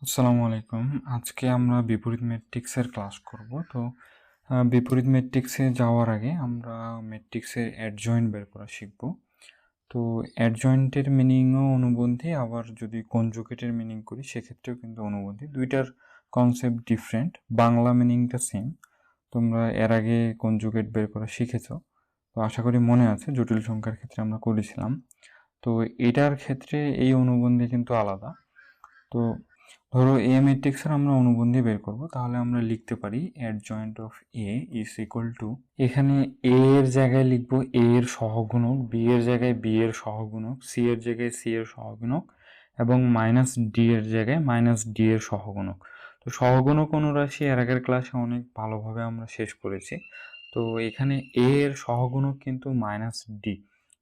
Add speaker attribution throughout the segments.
Speaker 1: আসসালামু আলাইকুম। আজকে আমরা বিপরীত ম্যাট্রিক্সের ক্লাস করব। তো বিপরীত ম্যাট্রিক্সে যাওয়ার আগে আমরা ম্যাট্রিক্সের অ্যাডজয়েন্ট বের করা শিখব। তো অ্যাডজয়েন্টের মিনিংও অনুবন্ধী, আবার যদি কনজুগেটের মিনিং করি সেক্ষেত্রেও কিন্তু অনুবন্ধী। দুইটার কনসেপ্ট ডিফারেন্ট, বাংলা মিনিংটা সেম। তোমরা এর আগে কনজুগেট বের করা শিখেছো, তো আশা করি মনে আছে, জটিল সংখ্যার ক্ষেত্রে আমরা করেছিলাম। তো এটার ক্ষেত্রে এই অনুবন্ধী কিন্তু আলাদা। তো ধরো এ ম্যাট্রিক্সের আমরা অনুবন্ধী বের করব, তাহলে আমরা লিখতে পারি adjoint of A is equal two, এখানে এ এর জায়গায় লিখবো এ এর সহগুণক, বি এর জায়গায় বি এর সহগুণক, সি এর জায়গায় সি এর সহগুণক এবং মাইনাস ডি এর জায়গায় মাইনাস ডি এর সহগুণক। তো সহগুণক অনুরাশি এর আগের ক্লাসে অনেক ভালোভাবে আমরা শেষ করেছি। তো এখানে এ এর সহগুণক কিন্তু মাইনাস ডি,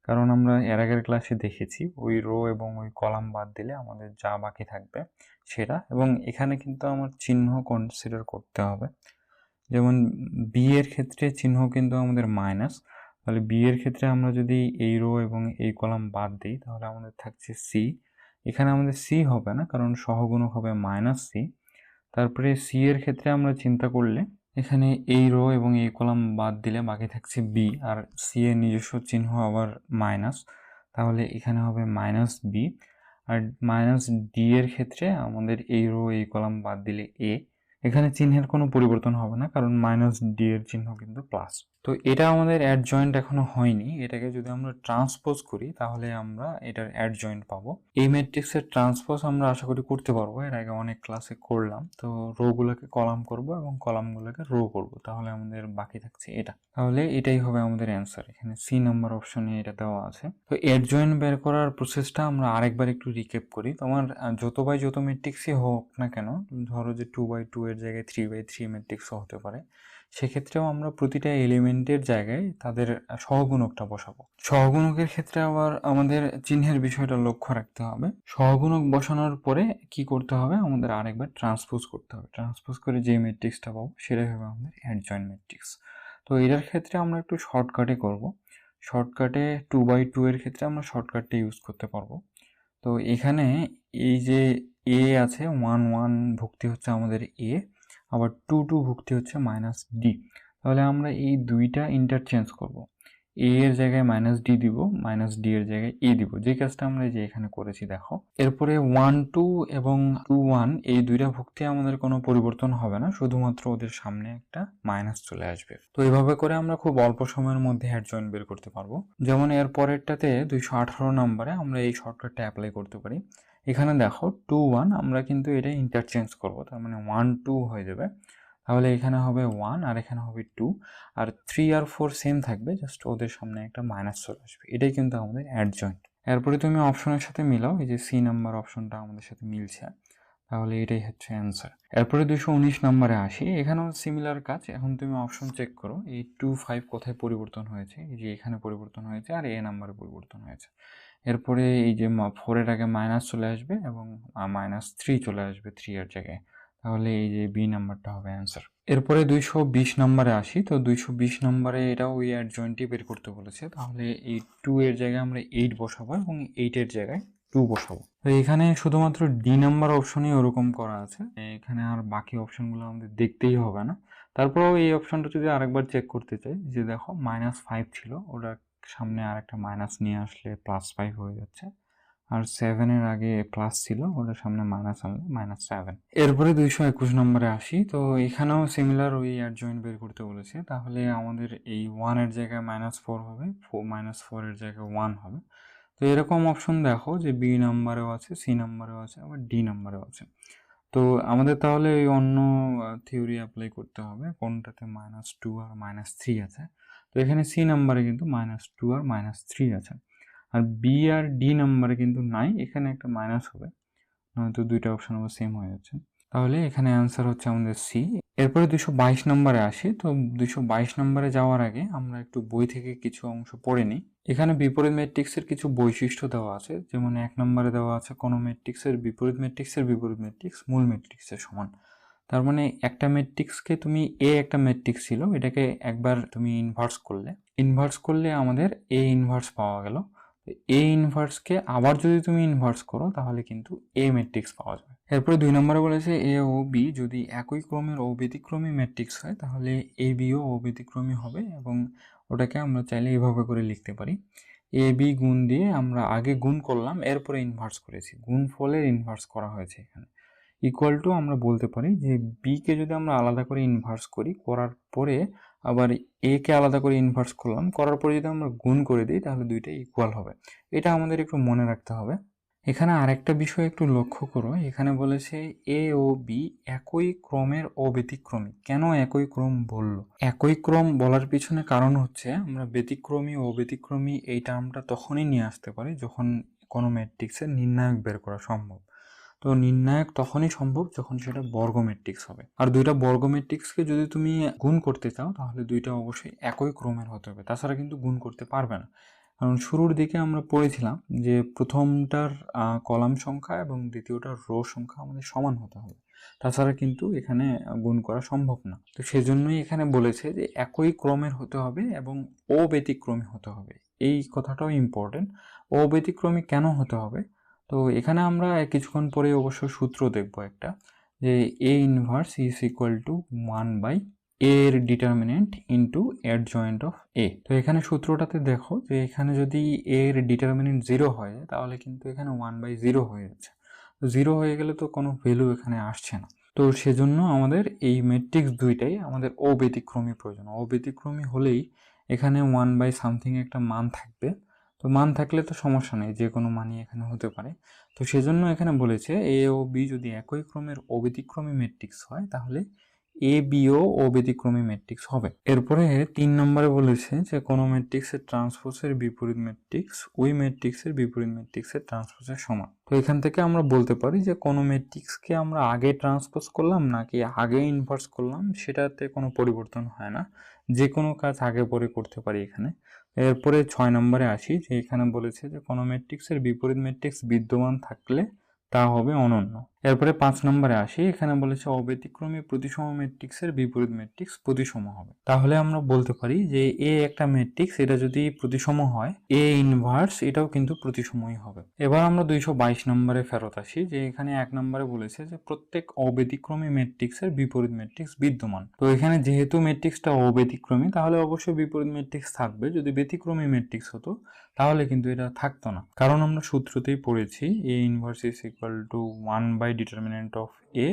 Speaker 1: কারণ আমরা এর আগের ক্লাসে দেখেছি ওই রো এবং ওই কলাম বাদ দিলে আমাদের যা বাকি থাকবে সেটা। এবং এখানে কিন্তু আমার চিহ্ন কনসিডার করতে হবে, যেমন বি এর ক্ষেত্রে চিহ্ন কিন্তু আমাদের মাইনাস। তাহলে বি এর ক্ষেত্রে আমরা যদি এই রো এবং এই কলাম বাদ দিই তাহলে আমাদের থাকছে সি। এখানে আমাদের সি হবে না, কারণ সহগুণক হবে মাইনাস সি। তারপরে সি এর ক্ষেত্রে আমরা চিন্তা করলে এখানে এই রো এবং এই কলাম বাদ দিলে বাকি থাকছে বি, আর সি এর নিজস্ব চিহ্ন আবার মাইনাস, তাহলে এখানে হবে মাইনাস বি। আর মাইনাস ডি এর ক্ষেত্রে আমাদের এই রো এই কলাম বাদ দিলে এ, এখানে চিহ্নের কোনো পরিবর্তন হবে না, কারণ মাইনাস ডি এর চিহ্ন কিন্তু প্লাস। তো এটা আমাদের অ্যাডজয়েন্ট এখনো হয়নি, এটাকে যদি আমরা ট্রান্সপোজ করি তাহলে আমরা এটার অ্যাডজয়েন্ট পাবো। এই ম্যাট্রিক্সের ট্রান্সপোজ আমরা আশা করি করতে পারবো, এর আগে অনেক ক্লাসে করলাম। তো রো গুলোকে কলাম করব এবং কলামগুলোকে রো করব, তাহলে আমাদের বাকি থাকছে এটা। তাহলে এটাই হবে আমাদের অ্যান্সার। এখানে সি নাম্বার অপশনে এটা দেওয়া আছে। তো অ্যাডজয়েন্ট বের করার প্রসেসটা আমরা আরেকবার একটু রিক্যাপ করি। তোমার যত বাই যত ম্যাট্রিক্সই হোক না কেন, ধরো যে 2/2 এর জায়গায় 3/3 ম্যাট্রিক্সও হতে পারে, সেক্ষেত্রেও আমরা প্রতিটা এলিমেন্টের জায়গায় তাদের সহগুণকটা বসাবো। সহগুণকের ক্ষেত্রে আবার আমাদের চিহ্নের বিষয়টা লক্ষ্য রাখতে হবে। সহগুণক বসানোর পরে কি করতে হবে, আমাদের আরেকবার ট্রান্সপোজ করতে হবে। ট্রান্সপোজ করে যে ম্যাট্রিক্সটা পাবো সেটাই হবে আমাদের অ্যাডজয়েন্ট ম্যাট্রিক্স। তো এটার ক্ষেত্রে আমরা একটু শর্টকাটে করব। শর্টকাটে 2/2 এর ক্ষেত্রে আমরা শর্টকাটটা ইউজ করতে পারবো। তো এখানে এই যে এ আছে, 1 ভুক্তি হচ্ছে আমাদের এ, আবার 2 ভুক্তি হচ্ছে মাইনাস ডি। তাহলে আমরা এই দুইটা ইন্টারচেঞ্জ করব, এ এর জায়গায় মাইনাস ডি দিব, মাইনাস ডি এর জায়গায় এ দিব, যে কাজটা আমরা যে এখানে করেছি দেখো। এরপরে 1 2 এবং 2 1 এই দুইটা ভুক্তি আমাদের কোনো পরিবর্তন হবে না, শুধুমাত্র ওদের সামনে একটা মাইনাস চলে আসবে। তো এইভাবে করে আমরা খুব অল্প সময়ের মধ্যে অ্যাডজয়েন্ট বের করতে পারবো। যেমন এর পরেরটাতে 218 নম্বরে আমরা এই শর্টকাটটা অ্যাপ্লাই করতে পারি। এখানে দেখো 2 1 আমরা কিন্তু এটা ইন্টারচেঞ্জ করবো, তার মানে 1 2 হয়ে যাবে। তাহলে এখানে হবে 1 আর এখানে হবে 2, আর 3 আর 4 সেম থাকবে, জাস্ট ওদের সামনে একটা মাইনাস চলে আসবে। এটাই কিন্তু আমাদের অ্যাডজয়েন্ট। এরপরে তুমি অপশনের সাথে মিলাও, এই যে সি নাম্বার অপশনটা আমাদের সাথে মিলছে, তাহলে এটাই হচ্ছে অ্যান্সার। এরপরে 219 নম্বরে আসি, এখানেও সিমিলার কাজ। এখন তুমি অপশন চেক করো, এই 2 5 কোথায় পরিবর্তন হয়েছে, এই যে এখানে পরিবর্তন হয়েছে আর এ নাম্বারে পরিবর্তন হয়েছে। এরপরে এই যে 4 এর আগে মাইনাস চলে আসবে এবং -3 চলে আসবে 3 এর জায়গায়, তাহলে এই যে বি নাম্বারটা হবে অ্যান্সার। এরপরে 220 নম্বরে আসি, তো 220 নম্বরে এটাও ওই অ্যাডজয়েন্টই বের করতে বলেছে, তাহলে এই 2 এর জায়গায় আমরা 8 বসাবো এবং 8 এর জায়গায় 2 বসাবো। তো এখানে শুধুমাত্র ডি নাম্বার অপশনই ওরকম করা আছে, এখানে আর বাকি অপশনগুলো আমাদের দেখতেই হবে না। তারপরেও এই অপশনটা যদি আরেকবার চেক করতে চাই, যে দেখো -5 ছিল, ওটা সামনে আর একটা মাইনাস নিয়ে আসলে +5 হয়ে যাচ্ছে, আর 7 এর আগে প্লাস ছিল, ওটার সামনে মাইনাস আনলে -7। এরপরে 221 নম্বরে আসি, তো এখানেও সিমিলার ওই অ্যাডজয়েন্ট বের করতে বলেছে, তাহলে আমাদের এই 1 এর জায়গায় -4 হবে, -4 এর জায়গায় 1 হবে। তো এরকম অপশন দেখো যে বি নাম্বারেও আছে, সি নাম্বারেও আছে, আবার ডি নাম্বারেও আছে। তো আমাদের তাহলে এই অন্য থিওরি অ্যাপ্লাই করতে হবে, কোনটাতে -2 আর -3 আছে। তো এখানে সি নাম্বারে কিন্তু -2 আর -3 আছে, আর বি আর ডি নাম্বারে কিন্তু নাই, এখানে একটা মাইনাস হবে, নয়তো দুইটা অপশন আবার সেম হয়ে যাচ্ছে। তাহলে এখানে অ্যান্সার হচ্ছে আমাদের সি। এরপরে 222 নম্বরে আসি, তো 222 নম্বরে যাওয়ার আগে আমরা একটু বই থেকে কিছু অংশ পড়ে নিই। এখানে বিপরীত ম্যাট্রিক্সের কিছু বৈশিষ্ট্য দেওয়া আছে, যেমন 1 নম্বরে দেওয়া আছে কোনো ম্যাট্রিক্সের বিপরীত ম্যাট্রিক্স মূল ম্যাট্রিক্সের সমান। তার মানে একটা ম্যাট্রিক্সকে তুমি একটা ম্যাট্রিক্স ছিল, এটাকে একবার তুমি ইনভার্স করলে আমাদের এ ইনভার্স পাওয়া গেল। এ ইনভার্সকে আবার যদি তুমি ইনভার্স করো তাহলে কিন্তু এ ম্যাট্রিক্স পাওয়া যাবে। এরপরে 2 নম্বরে বলেছে এ ও বি যদি একই ক্রমের অব্যতিক্রমী ম্যাট্রিক্স হয় তাহলে এ বিও অব্যতিক্রমী হবে, এবং ওটাকে আমরা চাইলে এভাবে করে লিখতে পারি, এ বি গুণ দিয়ে আমরা আগে গুণ করলাম, এরপরে ইনভার্স করেছি, গুণফলের ইনভার্স করা হয়েছে এখানে, ইকুয়াল টু আমরা বলতে পারি যে বিকে যদি আমরা আলাদা করে ইনভার্স করি, করার পরে আবার এ কে আলাদা করে ইনভার্স করলাম, করার পরে যদি আমরা গুণ করে দিই তাহলে দুইটা ইকুয়াল হবে। এটা আমাদের একটু মনে রাখতে হবে। এখানে আরেকটা বিষয় একটু লক্ষ্য করো, এখানে বলেছে এ ও বি একই ক্রমের অব্যতিক্রমী। কেন একই ক্রম বললো? একই ক্রম বলার পিছনে কারণ হচ্ছে আমরা ব্যতিক্রমী ও অব্যতিক্রমী এই টার্মটা তখনই নিয়ে আসতে পারি যখন কোনো ম্যাট্রিক্সের নির্ণায়ক বের করা সম্ভব। তো নির্ণায়ক তখনই সম্ভব যখন সেটা বর্গ ম্যাট্রিক্স হবে। আর দুইটা বর্গ ম্যাট্রিক্সকে যদি তুমি গুণ করতে চাও তাহলে দুইটা অবশ্যই একই ক্রমের হতে হবে, তাছাড়া কিন্তু গুণ করতে পারবে না। কারণ শুরুর দিকে আমরা পড়েছিলাম যে প্রথমটার কলাম সংখ্যা এবং দ্বিতীয়টার রো সংখ্যা আমাদের সমান হতে হবে, তাছাড়া কিন্তু এখানে গুণ করা সম্ভব না। তো সেজন্যই এখানে বলেছে যে একই ক্রমের হতে হবে এবং অব্যতিক্রমী হতে হবে। এই কথাটাও ইম্পর্টেন্ট। অব্যতিক্রমী কেন হতে হবে? তো এখানে আমরা কিছুক্ষণ পরে অবশ্য সূত্র দেখব একটা, যে A inverse is equal to 1/a এর determinant into adjoint of A. তো এখানে সূত্রটাতে দেখো যে এখানে যদি এ এর ডিটারমিনেন্ট 0 হয় তাহলে কিন্তু এখানে 1/0 হয়ে যাচ্ছে। তো 0 হয়ে গেলে তো কোনো ভ্যালু এখানে আসছে না। তো সেজন্য আমাদের এই ম্যাট্রিক্স দুইটাই আমাদের অব্যতিক্রমী প্রয়োজন। অব্যতিক্রমী হলেই এখানে 1/something একটা মান থাকবে। তো মান থাকলে তো সমস্যা নেই, যে কোনো মানই এখানে হতে পারে। তো সেজন্য এখানে বলেছে এ ও বি যদি একই ক্রমের অব্যতিক্রমী ম্যাট্রিক্স হয় তাহলে এ বিও অব্যতিক্রমী ম্যাট্রিক্স হবে। এরপরে 3 নম্বরে বলেছে যে কোনো ম্যাট্রিক্সের ট্রান্সপোজের বিপরীত ম্যাট্রিক্স ওই ম্যাট্রিক্সের বিপরীত ম্যাট্রিক্সের ট্রান্সপোজের সমান। তো এখান থেকে আমরা বলতে পারি যে কোনো ম্যাট্রিক্সকে আমরা আগে ট্রান্সপোজ করলাম নাকি আগে ইনভার্স করলাম সেটাতে কোনো পরিবর্তন হয় না, যে কোনো কাজ আগে পরে করতে পারি এখানে। এরপরে 6 নম্বরে আসি, যে এখানে বলেছে যে কোনো ম্যাট্রিক্সের বিপরীত ম্যাট্রিক্স বিদ্যমান থাকলে তা হবে অনন্য। এরপরে 5 নম্বরে আসি, এখানে বলেছে অব্যতিক্রমী প্রতিসম ম্যাট্রিক্সের বিপরীত ম্যাট্রিক্স প্রতিসম হবে। তাহলে আমরা বলতে পারি যে এ একটা ম্যাট্রিক্স, এটা যদি প্রতিসম হয় এ ইনভার্স এটাও কিন্তু প্রতিসমই হবে। এবার আমরা 222 নম্বরে ফেরত আসি, যে এখানে 1 নম্বরে বলেছে যে প্রত্যেক অব্যতিক্রমী ম্যাট্রিক্সের বিপরীত ম্যাট্রিক্স বিদ্যমান। তো এখানে যেহেতু ম্যাট্রিক্সটা অব্যতিক্রমী তাহলে অবশ্যই বিপরীত ম্যাট্রিক্স থাকবে। যদি ব্যতিক্রমী ম্যাট্রিক্স হতো তাহলে কিন্তু এটা থাকতো না, কারণ আমরা সূত্রতেই পড়েছি A inverse is equal to determinant of A,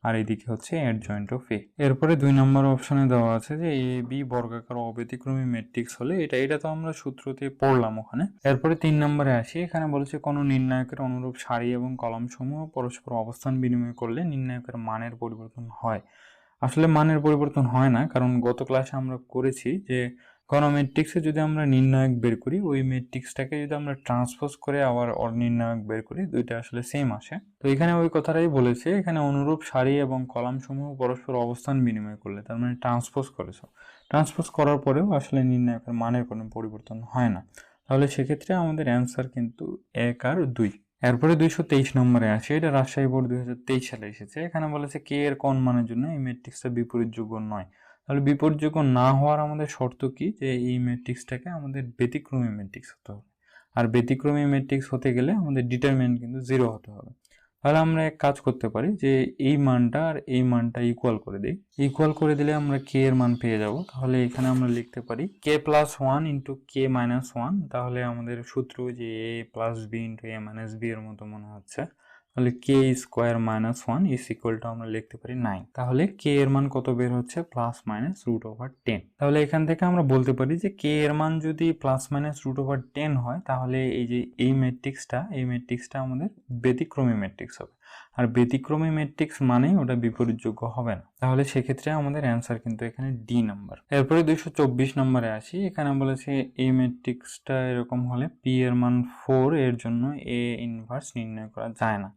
Speaker 1: আর এদিকে হচ্ছে অ্যাডজয়েন্ট অফ এ। এরপরে 2 নম্বর অপশনে দেওয়া আছে যে এ বি বর্গাকার অব্যতিক্রমী ম্যাট্রিক্স হলে এটা তো আমরা সূত্রতে পড়লাম ওখানে। এরপরে 3 নম্বরে আসি, এখানে বলেছে কোনো নির্ণায়কের অনুরূপ সারি এবং কলাম সমূহ পরস্পর অবস্থান বিনিময় করলে নির্ণায়কের মানের পরিবর্তন হয়। আসলে মানের পরিবর্তন হয় না, কারণ গত ক্লাসে আমরা করেছি যে কোনো ম্যাট্রিক্সে যদি আমরা নির্ণায়ক বের করি ওই ম্যাট্রিক্সটাকে যদি আমরা ট্রান্সপোজ করে আবার নির্ণায়ক বের করি দুইটা আসলে সেম আসে। তো এখানে ওই কথাটাই বলেছে, এখানে অনুরূপ সারি এবং কলাম সমূহ পরস্পর অবস্থান বিনিময় করলে, তার মানে ট্রান্সপোজ করেছো, ট্রান্সপোজ করার পরেও আসলে নির্ণায়কের মানের কোনো পরিবর্তন হয় না। তাহলে সেক্ষেত্রে আমাদের অ্যান্সার কিন্তু 1 আর 2। এরপরে 223 নম্বরে আছে, এটা রাজশাহী বোর্ড 2023 সালে এসেছে। এখানে বলেছে কে এর কোন মানের জন্য এই ম্যাট্রিক্সটা বিপরীতযোগ্য নয়। তাহলে বিপরীতযোগ্য না হওয়ার আমাদের শর্ত কি, যে এই ম্যাট্রিক্সটাকে আমাদের ব্যতিক্রমী ম্যাট্রিক্স হতে হবে, আর ব্যতিক্রমী ম্যাট্রিক্স হতে গেলে আমাদের ডিটারমিনেন্ট কিন্তু 0 হতে হবে। তাহলে আমরা এক কাজ করতে পারি যে এই মানটা আর এই মানটা ইকুয়াল করে দিই, ইকুয়াল করে দিলে আমরা কে এর মান পেয়ে যাব। তাহলে এখানে আমরা লিখতে পারি K plus 1 into K minus 1। তাহলে আমাদের সূত্র যে A plus B into A minus B এর মতো মনে হচ্ছে। তাহলে K square minus 1 is equal to আমরা লিখতে পারি 9। তাহলে কে এর মান কত বের হচ্ছে? Plus minus √10। তাহলে এখান থেকে আমরা বলতে পারি যে কে এর মান যদি প্লাস মাইনাস √10 হয় তাহলে এই যে এই ম্যাট্রিক্সটা আমাদের ব্যতিক্রমী ম্যাট্রিক্স হবে। আর ব্যতিক্রমী ম্যাট্রিক্স মানেই ওটা বিপরীতযোগ্য হবে না। তাহলে সেক্ষেত্রে আমাদের অ্যান্সার কিন্তু এখানে ডি নাম্বার। এরপরে 224 নম্বরে আসি, এখানে বলেছে এই ম্যাট্রিক্সটা এরকম হলে পি এর মান 4 এর জন্য এ ইনভার্স নির্ণয় করা যায় না।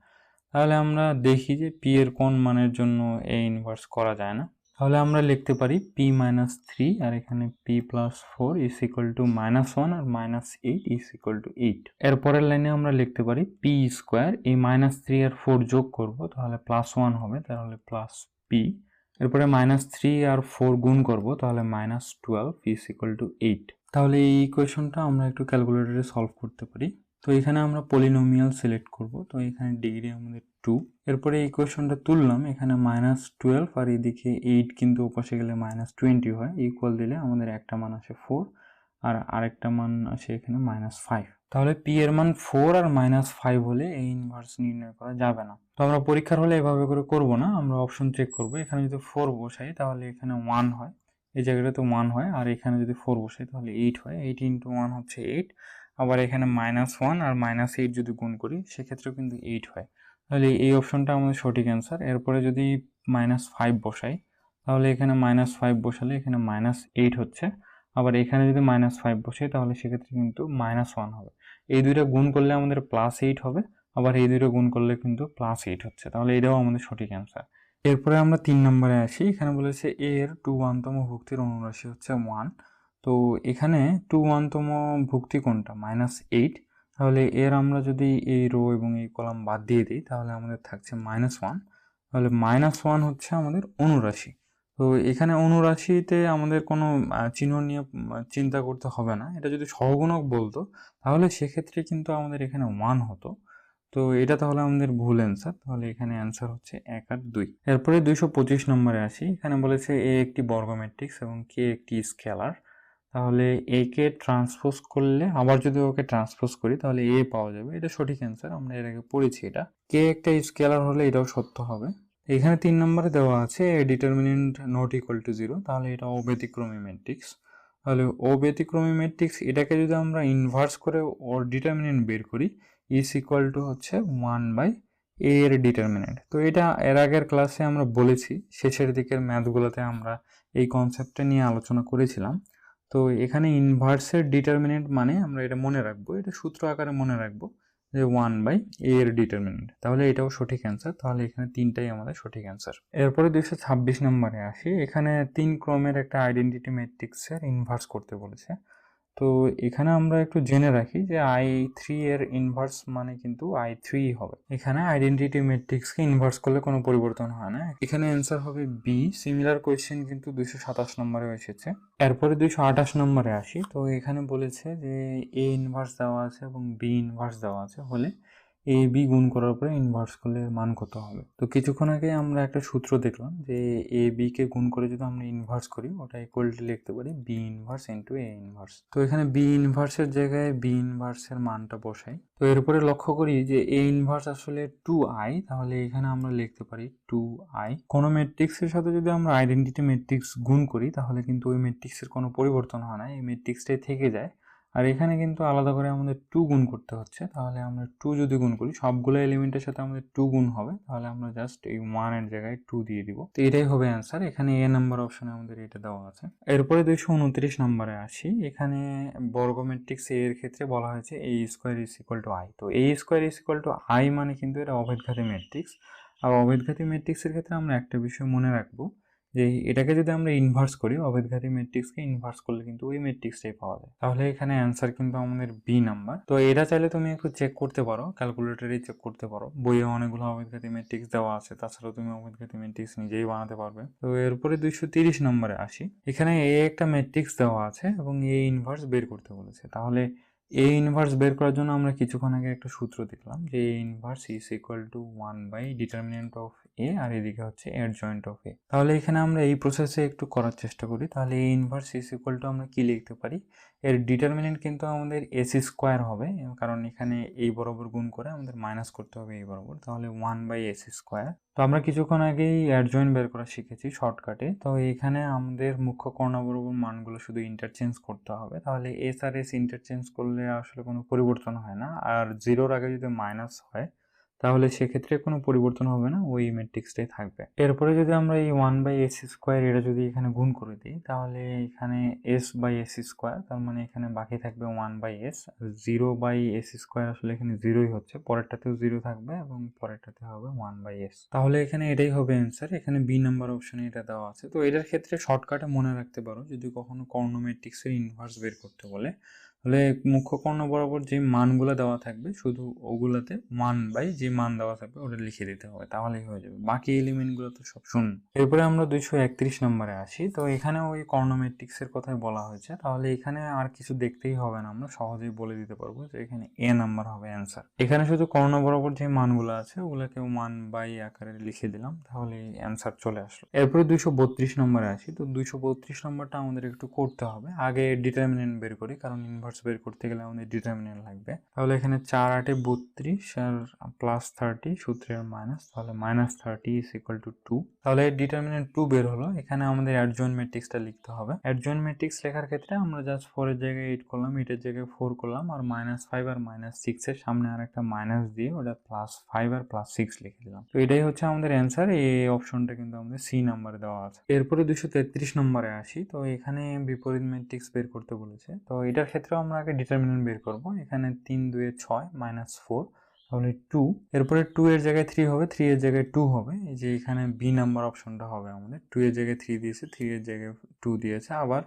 Speaker 1: তাহলে আমরা দেখি যে পি এর কোন মানের জন্য এ ইনভার্স করা যায় না। তাহলে আমরা লিখতে পারি পি মাইনাস 3 আর এখানে P plus 4 is equal to -1 আর -8 ইজ ইকুয়াল টু 8। এরপরের লাইনে আমরা লিখতে পারি পি স্কোয়ার, এই -3 আর 4 যোগ করব তাহলে +1 হবে, তাহলে প্লাস পি। এরপরে -3 আর 4 গুণ করব তাহলে -12 ইজ ইকুয়াল টু 8। তাহলে এই ইকুয়েশনটা আমরা একটু ক্যালকুলেটরে সলভ করতে পারি। তো এখানে আমরা পলিনোমিয়াল সিলেক্ট করব। তো এখানে ডিগ্রি আমাদের 2। এরপরে এই ইকুয়েশনটা তুললাম, এখানে -12 আর এদিকে 8 কিন্তু ওপাশে গেলে -20 হয়। ইকুয়াল দিলে আমাদের একটা মান আসে 4 আর আরেকটা মান আসে এখানে -5। তাহলে পি এর মান 4 আর -5 হলে এই ইনভার্স নির্ণয় করা যাবে না। তো আমরা পরীক্ষার হলে এভাবে করে করব না, আমরা অপশন চেক করব। এখানে যদি 4 বসাই তাহলে এখানে 1 হয়, এই জায়গাটাতে 1 হয়, আর এখানে যদি 4 বসাই তাহলে 8 হয়। 8 ইন্টু 1 হচ্ছে 8, আবার এখানে -1 আর -8 যদি গুণ করি সেক্ষেত্রেও কিন্তু 8 হয়। তাহলে এই অপশনটা আমাদের সঠিক অ্যান্সার। এরপরে যদি -5 বসাই তাহলে এখানে -5 বসালে এখানে -8 হচ্ছে, আবার এখানে যদি -5 বসাই তাহলে সেক্ষেত্রে কিন্তু -1 হবে। এই দুইটা গুণ করলে আমাদের +8 হবে, আবার এই দুইটা গুণ করলে কিন্তু +8 হচ্ছে। তাহলে এটাও আমাদের সঠিক অ্যান্সার। এরপরে আমরা 3 নম্বরে আসি। এখানে বলেছে এ এর 2 1তম ভুক্তির অনুরাশি হচ্ছে 1। তো এখানে 2 1তম ভুক্তি কোনটা? -8। তাহলে এর আমরা যদি এই রো এবং এই কলাম বাদ দিয়ে দিই তাহলে আমাদের থাকছে -1। তাহলে -1 হচ্ছে আমাদের অনুরাশি। তো এখানে অনুরাশিতে আমাদের কোনো চিহ্ন নিয়ে চিন্তা করতে হবে না। এটা যদি সহগুণক বলতো তাহলে সেক্ষেত্রে কিন্তু আমাদের এখানে 1 হতো। তো এটা তাহলে আমাদের ভুল অ্যান্সার। তাহলে এখানে অ্যান্সার হচ্ছে 1 আর 2। এরপরে 225 নম্বরে আসি। এখানে বলেছে এ একটি বর্গ ম্যাট্রিক্স এবং কে একটি স্কেলার। তাহলে এ কে ট্রান্সপোজ করলে আবার যদি ওকে ট্রান্সপোজ করি তাহলে এ পাওয়া যাবে। এটা সঠিক অ্যান্সার, আমরা এর আগে পড়েছি এটা। কে একটা স্কেলার হলে এটাও সত্য হবে। এখানে 3 নম্বরে দেওয়া আছে এ ডিটারমিনেন্ট নট ইকুয়াল টু 0। তাহলে এটা অব্যতিক্রমী ম্যাট্রিক্স। তাহলে অব্যতিক্রমী ম্যাট্রিক্স এটাকে যদি আমরা ইনভার্স করে ওর ডিটারমিনেন্ট বের করি, ইজ ইকুয়াল টু হচ্ছে 1/a এর ডিটারমিনেন্ট। তো এটা এর আগের ক্লাসে আমরা বলেছি, শেষের দিকের ম্যাথগুলোতে আমরা এই কনসেপ্টটা নিয়ে আলোচনা করেছিলাম। তো এখানে ইনভার্সের ডিটারমিনেন্ট মানে আমরা এটা মনে রাখবো, এটা সূত্র আকারে মনে রাখবো যে 1/a এর ডিটারমিনেন্ট। তাহলে এটাও সঠিক অ্যান্সার। তাহলে এখানে তিনটাই আমাদের সঠিক অ্যান্সার। এরপরে 226 নম্বরে আসি। এখানে 3 ক্রমের একটা আইডেন্টিটি ম্যাট্রিক্সের ইনভার্স করতে বলেছে। তো এখানে আমরা একটু জেনে রাখি যে I3 এর ইনভার্স মানে কিন্তু I3 হবে। এখানে আইডেন্টিটি ম্যাট্রিক্সকে ইনভার্স করলে কোনো পরিবর্তন হয় না। এখানে অ্যান্সার হবে বি। সিমিলার কোয়েশ্চেন কিন্তু 227 নম্বরে এসেছে। এরপরে 228 নম্বরে আসি। তো এখানে বলেছে যে এ ইনভার্স দেওয়া আছে এবং বি ইনভার্স দেওয়া আছে হলে এ বি গুণ করার পরে ইনভার্স করলে এর মান কত হবে। তো কিছুক্ষণ আগে আমরা একটা সূত্র দেখলাম যে এ বি কে গুণ করে যদি আমরা ইনভার্স করি ওটা ইকুয়াল টু লিখতে পারি B inverse into A inverse. তো এখানে বি ইনভার্সের জায়গায় বি ইনভার্সের মানটা বসাই। তো এরপরে লক্ষ্য করি যে এ ইনভার্স আসলে 2i, তাহলে এখানে আমরা লিখতে পারি 2i। কোনো ম্যাট্রিক্সের সাথে যদি আমরা আইডেন্টিটি ম্যাট্রিক্স গুণ করি তাহলে কিন্তু ওই ম্যাট্রিক্সের কোনো পরিবর্তন হয় না, এই ম্যাট্রিক্সটাই থেকে যায়। আর এখানে কিন্তু আলাদা করে আমাদের 2 গুণ করতে হচ্ছে। তাহলে আমরা 2 যদি গুণ করি সবগুলো এলিমেন্টের সাথে আমাদের 2 গুণ হবে, তাহলে আমরা জাস্ট এই 1 এর জায়গায় 2 দিয়ে দিব। তো এটাই হবে অ্যান্সার। এখানে এ নাম্বার অপশনে আমাদের এটা দেওয়া আছে। এরপরে 229 নম্বরে আসি। এখানে বর্গ ম্যাট্রিক্স এ এর ক্ষেত্রে বলা হয়েছে a square is equal two i। তো a square is equal two i মানে কিন্তু এটা অভেদঘাতী ম্যাট্রিক্স। আর অভেদঘাতী ম্যাট্রিক্সের ক্ষেত্রে আমরা একটা বিষয় মনে রাখবো যে এটাকে যদি আমরা ইনভার্স করি, অভেদঘাতী ম্যাট্রিক্সকে ইনভার্স করলে কিন্তু ওই ম্যাট্রিক্সটাই পাওয়া যায়। তাহলে এখানে অ্যান্সার কিন্তু আমাদের বি নাম্বার। তো এটা চাইলে তুমি একটু চেক করতে পারো, ক্যালকুলেটরে চেক করতে পারো। বইয়ে অনেকগুলো অভেদঘাতী ম্যাট্রিক্স দেওয়া আছে, তাছাড়াও তুমি অভেদঘাতী ম্যাট্রিক্স নিজেই বানাতে পারবে। তো এরপরে 230 নম্বরে আসি। এখানে এ একটা ম্যাট্রিক্স দেওয়া আছে এবং এ ইনভার্স বের করতে বলেছে। তাহলে এ ইনভার্স বের করার জন্য আমরা কিছুক্ষণ আগে একটা সূত্র দেখলাম যে A inverse is equal to determinant of A, আর এদিকে হচ্ছে অ্যাডজয়েন্ট অফ এ। তাহলে এখানে আমরা এই প্রসেসে একটু করার চেষ্টা করি। তাহলে এ ইনভার্স ইজ ইকুয়াল টু আমরা কি লিখতে পারি, এর ডিটারমিনেন্ট কিন্তু আমাদের এস স্কোয়ার হবে, কারণ এখানে এই বরাবর গুণ করে আমাদের মাইনাস করতে হবে এই বরাবর। তাহলে 1/s স্কোয়ার। তো আমরা কিছুক্ষণ আগেই অ্যাডজয়েন্ট বের করা শিখেছি শর্টকাটে। তো এখানে আমাদের মুখ্য কর্ণ বরাবর মানগুলো শুধু ইন্টারচেঞ্জ করতে হবে। তাহলে এস আর এস ইন্টারচেঞ্জ করলে আসলে কোনো পরিবর্তন হয় না, আর জিরোর আগে যদি মাইনাস হয় তাহলে সেক্ষেত্রে কোনো পরিবর্তন হবে না, ওই ম্যাট্রিক্সটাই থাকবে। এরপরে যদি আমরা এই 1/s স্কোয়ার এটা যদি এখানে গুণ করে দিই তাহলে এখানে s/s স্কোয়ার, তার মানে এখানে বাকি থাকবে 1/s। আর 0/s স্কোয়ার আসলে এখানে জিরোই হচ্ছে, পরেরটাতেও জিরো থাকবে এবং পরেরটাতে হবে 1/s। তাহলে এখানে এটাই হবে অ্যান্সার। এখানে বি নাম্বার অপশনে এটা দেওয়া আছে। তো এটার ক্ষেত্রে শর্টকাটে মনে রাখতে পারো, যদি কখনো কর্ণ ম্যাট্রিক্সের ইনভার্স বের করতে বলে তাহলে মুখ্য কর্ণ বরাবর যে মানগুলো দেওয়া থাকবে শুধু ওগুলাতে 1 বাই যে মান দেওয়া থাকবে ওটা লিখে দিতে হবে, তাহলেই হয়ে যাবে। বাকি এলিমেন্টগুলো তো সব শূন্য। এরপরে আমরা 231 নম্বরে আসি। তো এখানে ওই কর্ণ ম্যাট্রিক্সের কথাই বলা হয়েছে, তাহলে এখানে আর কিছু দেখতেই হবে না, আমরা সহজেই বলে দিতে পারবো যে এখানে এ নাম্বার হবে অ্যান্সার। এখানে শুধু কর্ণ বরাবর যে মানগুলো আছে ওগুলোকে 1 বাই আকারে লিখে দিলাম, তাহলে অ্যান্সার চলে আসলো। এরপরে 232 নম্বরে আসি। তো 232 নম্বরটা আমাদের একটু করতে হবে। আগে ডিটারমিনেন্ট বের করি, কারণ ইনভার্স বের করতে গেলে আমাদের ডিটারমিনেন্ট লাগবে। তাহলে এখানে 4 8 32 আর প্লাস 30 সূত্রের মাইনাস, তাহলে মাইনাস 30 ইজ ইকুয়াল টু 2। তাহলে ডিটারমিনেন্ট 2 বের হলো। এখানে আমাদের অ্যাডজয়েন্ট ম্যাট্রিক্সটা লিখতে হবে। অ্যাডজয়েন্ট ম্যাট্রিক্স লেখার ক্ষেত্রে আমরা জাস্ট 4 এর জায়গায় 8 করলাম, 8 এর জায়গায় 4 করলাম, আর -5 আর -6 এর সামনে আর একটা মাইনাস দিয়ে ওটা +5 আর +6 লিখে দিলাম। তো এটাই হচ্ছে আমাদের অ্যান্সার। এই অপশনটা কিন্তু আমাদের সি নাম্বারে দেওয়া আছে। এরপরে 233 নম্বরে আসি। তো এখানে বিপরীত ম্যাট্রিক্স বের করতে বলেছে। তো এটার ক্ষেত্রেও আমরা আগে ডিটারমিনেন্ট বের করব। এখানে 3 2 6 -4, তাহলে 2। এরপরে 2 এর জায়গায় 3 হবে, 3 এর জায়গায় 2 হবে। এই যে এখানে বি নাম্বার অপশনটা হবে আমাদের। 2 এর জায়গায় 3 দিয়েছে, 3 এর জায়গায় 2 দিয়েছে, আবার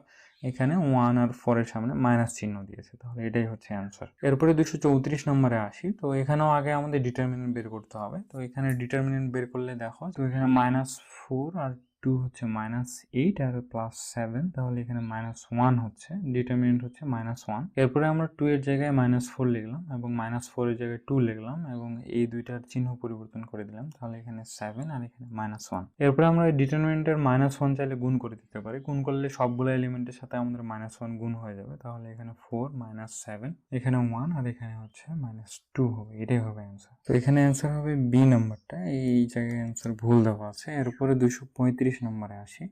Speaker 1: এখানে 1 আর 4 এর সামনে মাইনাস চিহ্ন দিয়েছে, তাহলে এটাই হচ্ছে অ্যান্সার। এরপরে 234 নম্বরে আসি। তো এখানেও আগে আমাদের ডিটারমিনেন্ট বের করতে হবে। তো এখানে ডিটারমিনেন্ট বের করলে দেখো, তো এখানে -4 আর 2 হচ্ছে -8 আর +7, তাহলে এখানে -1 হচ্ছে, ডিটারমিনেন্ট হচ্ছে -1। এরপরে আমরা 2 এর জায়গায় -4 লিখলাম এবং -4 এর জায়গায় 2 লিখলাম এবং এই দুইটার চিহ্ন পরিবর্তন করে দিলাম, তাহলে এখানে 7 আর এখানে -1। এরপরে আমরা ডিটারমিনেন্টের -1 চাইলে গুণ করে দিতে পারি। গুণ করলে সবগুলো এলিমেন্টের সাথে আমাদের -1 গুণ হয়ে যাবে, তাহলে এখানে 4 -7, এখানে 1 আর এখানে হচ্ছে -2 হবে, এটাই হবে অ্যান্সার। তো এখানে অ্যান্সার হবে বি নাম্বারটা, এই জায়গায় অ্যান্সার ভুল দেওয়া আছে। এরপরে 235 নম্বরে আসি।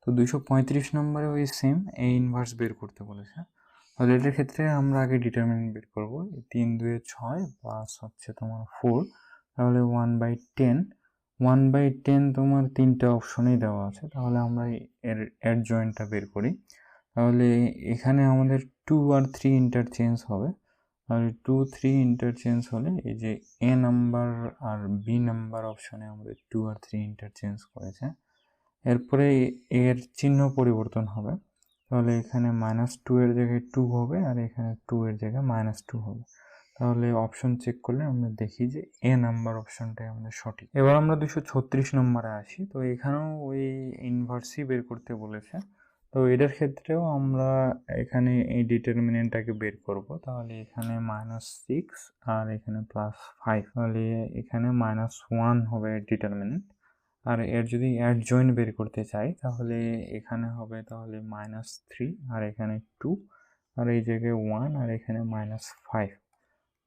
Speaker 1: তো 235 নম্বরে ওই সেম এ ইনভার্স বের করতে বলেছে। তাহলে এটার ক্ষেত্রে আমরা আগে ডিটারমিনেন্ট বের করবো। 3 2 6 প্লাস হচ্ছে তোমার 4, তাহলে 1/10। 1/10 তোমার তিনটা অপশনেই দেওয়া আছে, তাহলে আমরা এর অ্যাডজয়েন্টটা বের করি। তাহলে এখানে আমাদের 2 আর 3 ইন্টারচেঞ্জ হবে, তাহলে 2 3 ইন্টারচেঞ্জ হলে এই যে এ নাম্বার আর বি নাম্বার অপশনে আমাদের 2 আর 3 ইন্টারচেঞ্জ করেছে। এরপরে এর চিহ্ন পরিবর্তন হবে, তাহলে এখানে -2 এর জায়গায় 2 হবে আর এখানে 2 এর জায়গায় -2 হবে। তাহলে অপশন চেক করলে আমরা দেখি যে এ নাম্বার অপশনটাই আমাদের সঠিক। এবার আমরা 236 নম্বরে আসি। তো এখানেও ওই ইনভার্সই বের করতে বলেছে। তো এটার ক্ষেত্রেও আমরা এখানে এই ডিটারমিনেন্টটাকে বের করব। তাহলে এখানে -6 আর এখানে +5, তাহলে এখানে -1 হবে ডিটারমিনেন্ট। আর এর যদি অ্যাডজয়েন্ট বের করতে চাই তাহলে এখানে হবে তাহলে -3 আর এখানে 2 আর এই জায়গায় 1 আর এখানে -5।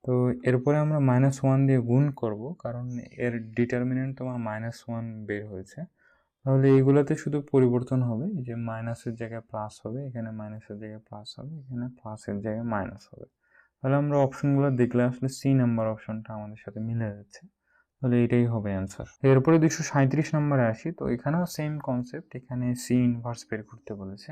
Speaker 1: তো এরপরে আমরা -1 দিয়ে গুণ করব, কারণ এর ডিটারমিনেন্ট তোমার -1 বের হয়েছে। তাহলে এইগুলোতে শুধু পরিবর্তন হবে, যে মাইনাসের জায়গায় প্লাস হবে, এখানে মাইনাসের জায়গায় প্লাস হবে, এখানে প্লাসের জায়গায় মাইনাস হবে। তাহলে আমরা অপশনগুলো দেখলে আসলে সি নাম্বার অপশনটা আমাদের সাথে মিলে যাচ্ছে, তাহলে এটাই হবে অ্যান্সার। এরপরে 237 নম্বরে আসি। তো এখানেও সেম কনসেপ্ট, এখানে সি ইনভার্স বের করতে বলেছে।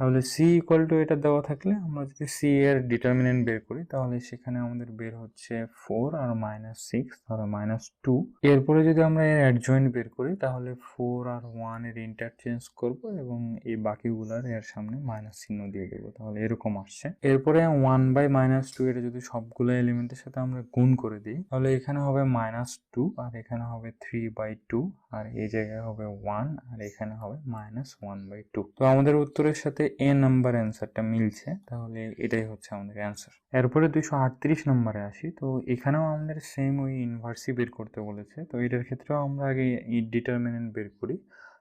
Speaker 1: তাহলে সি ইকুয়াল টু এটা দেওয়া থাকলে আমরা যদি সি এর ডিটারমিনেন্ট বের করি তাহলে সেখানে আমাদের বের হচ্ছে 4 আর -6, তাহলে -2। এরপরে যদি আমরা এর অ্যাডজয়েন্ট বের করি তাহলে 4 আর 1 এর ইন্টারচেঞ্জ করব এবং এই বাকিগুলার এর সামনে মাইনাস চিহ্ন দিয়ে দেবো, তাহলে এরকম আসছে। এরপরে 1/-2 এটা যদি সবগুলো এলিমেন্টের সাথে আমরা গুণ করে দিই তাহলে এখানে হবে -2 আর এখানে হবে 3/2 আর এই জায়গায় হবে 1 আর এখানে হবে -1/2। তো আমাদের উত্তরের সাথে এ নাম্বার অ্যান্সারটা মিলছে, তাহলে এটাই হচ্ছে আমাদের অ্যান্সার। এরপরে 238 নম্বরে আসি। তো এখানেও আমাদের সেম ওই ইনভার্সই বের করতে বলেছে। তো এটার ক্ষেত্রেও আমরা আগে ডিটারমিনেন্ট বের করি।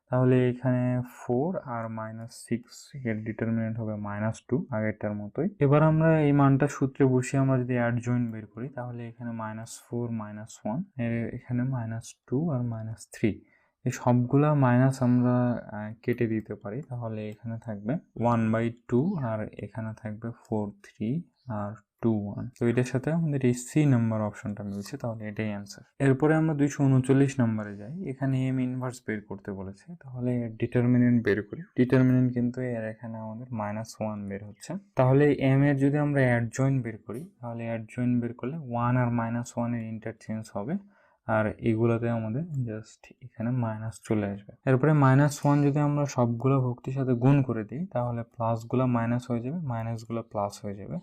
Speaker 1: তাহলে এখানে 4 আর -6 এর ডিটারমিনেন্ট হবে -2, আগেরটার মতোই। এবার আমরা এই মানটা সূত্রে বসিয়ে আমরা যদি অ্যাডজয়েন্ট বের করি তাহলে এখানে -4 -1 এর এখানে -2 আর -3, এই সবগুলা মাইনাস আমরা কেটে দিতে পারি, তাহলে এখানে থাকবে 1/2 আর এখানে থাকবে 4 3 আর 2 1। তো এটার সাথে আমাদের এই সি নাম্বার অপশনটা মিলছে, তাহলে এটাই অ্যান্সার। এরপরে আমরা 239 নম্বরে যাই। এখানে এম ইনভার্স বের করতে বলেছে, তাহলে ডিটারমিনেন্ট বের করি। ডিটারমিনেন্ট কিন্তু এর এখানে আমাদের -1 বের হচ্ছে। তাহলে এম এর যদি আমরা অ্যাডজয়েন্ট বের করি তাহলে অ্যাডজয়েন্ট বের করলে 1 আর -1 এর ইন্টারচেঞ্জ হবে আর এগুলোতে আমাদের জাস্ট এখানে মাইনাস চলে আসবে। এরপরে -1 যদি আমরা সবগুলো ভক্তির সাথে গুণ করে দিই তাহলে প্লাসগুলো মাইনাস হয়ে যাবে, মাইনাসগুলো প্লাস হয়ে যাবে।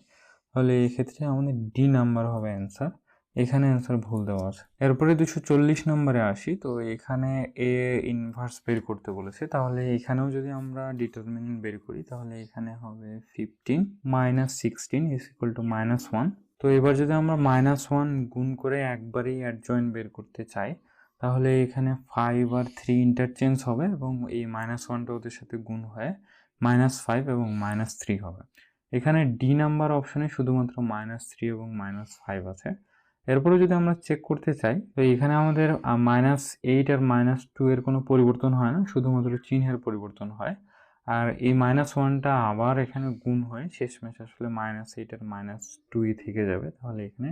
Speaker 1: তাহলে এক্ষেত্রে আমাদের ডি নাম্বার হবে অ্যান্সার। এখানে অ্যান্সার ভুল দেওয়া আছে। এরপরে 240 নম্বরে আসি। তো এখানে এ ইনভার্স বের করতে বলেছে, তাহলে এখানেও যদি আমরা ডিটারমিনেন্ট বের করি তাহলে এখানে হবে 15 - 16 = -1। তো এবার যদি আমরা -1 গুণ করে একবারেই অ্যাডজয়েন্ট বের করতে চাই তাহলে এখানে 5 আর 3 ইন্টারচেঞ্জ হবে এবং এই -1টা ওদের সাথে গুণ হয়ে -5 এবং -3 হবে। এখানে ডি নাম্বার অপশনে শুধুমাত্র -3 এবং -5 আছে। এরপরে যদি আমরা চেক করতে চাই তো এখানে আমাদের -8 আর -2 এর কোনো পরিবর্তন হয় না, শুধুমাত্র চিহ্নের পরিবর্তন হয়। আর এই -1টা আবার এখানে গুণ হয়ে শেষমেশ আসলে -8 আর -2 থেকে যাবে। তাহলে এখানে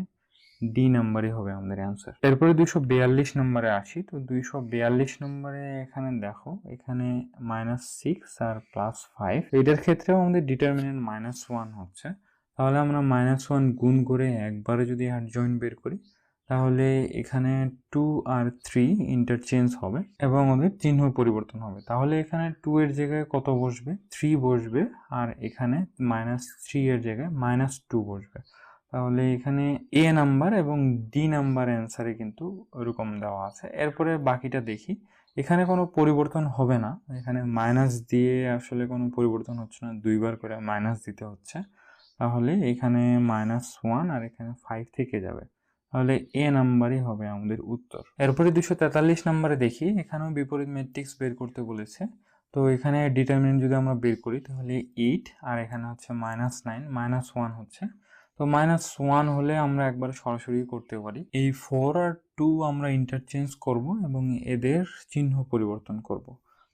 Speaker 1: ডি নাম্বারই হবে আমাদের অ্যান্সার। এরপরে 242 নম্বরে আসি। তো 242 নম্বরে এখানে দেখো এখানে -6 আর +5, এটার ক্ষেত্রেও আমাদের ডিটারমিনেন্ট -1 হচ্ছে। তাহলে আমরা -1 গুণ করে একবারে যদি অ্যাডজয়েন্ট বের করি তাহলে এখানে 2 আর 3 ইন্টারচেঞ্জ হবে এবং আমাদের চিহ্ন পরিবর্তন হবে। তাহলে এখানে 2 এর জায়গায় কত বসবে? 3 বসবে, আর এখানে -3 এর জায়গায় -2 বসবে। তাহলে এখানে এ নাম্বার এবং ডি নাম্বার অ্যান্সারে কিন্তু ওরকম দেওয়া আছে। এরপরে বাকিটা দেখি। এখানে কোনো পরিবর্তন হবে না, এখানে মাইনাস দিয়ে আসলে কোনো পরিবর্তন হচ্ছে না, দুইবার করে মাইনাস দিতে হচ্ছে। তাহলে এখানে -1 আর এখানে 5 থেকে যাবে। তাহলে এ নাম্বারই হবে আমাদের উত্তর। এরপরে 243 নম্বরে দেখি, এখানেও বিপরীত ম্যাট্রিক্স বের করতে বলেছে। তো এখানে ডিটারমিনেন্ট যদি আমরা বের করি তাহলে 8 আর এখানে হচ্ছে -9, -1 হচ্ছে। তো -1 হলে আমরা একবার সরাসরি করতে পারি। এই 4 আর 2 আমরা ইন্টারচেঞ্জ করব এবং এদের চিহ্ন পরিবর্তন করব।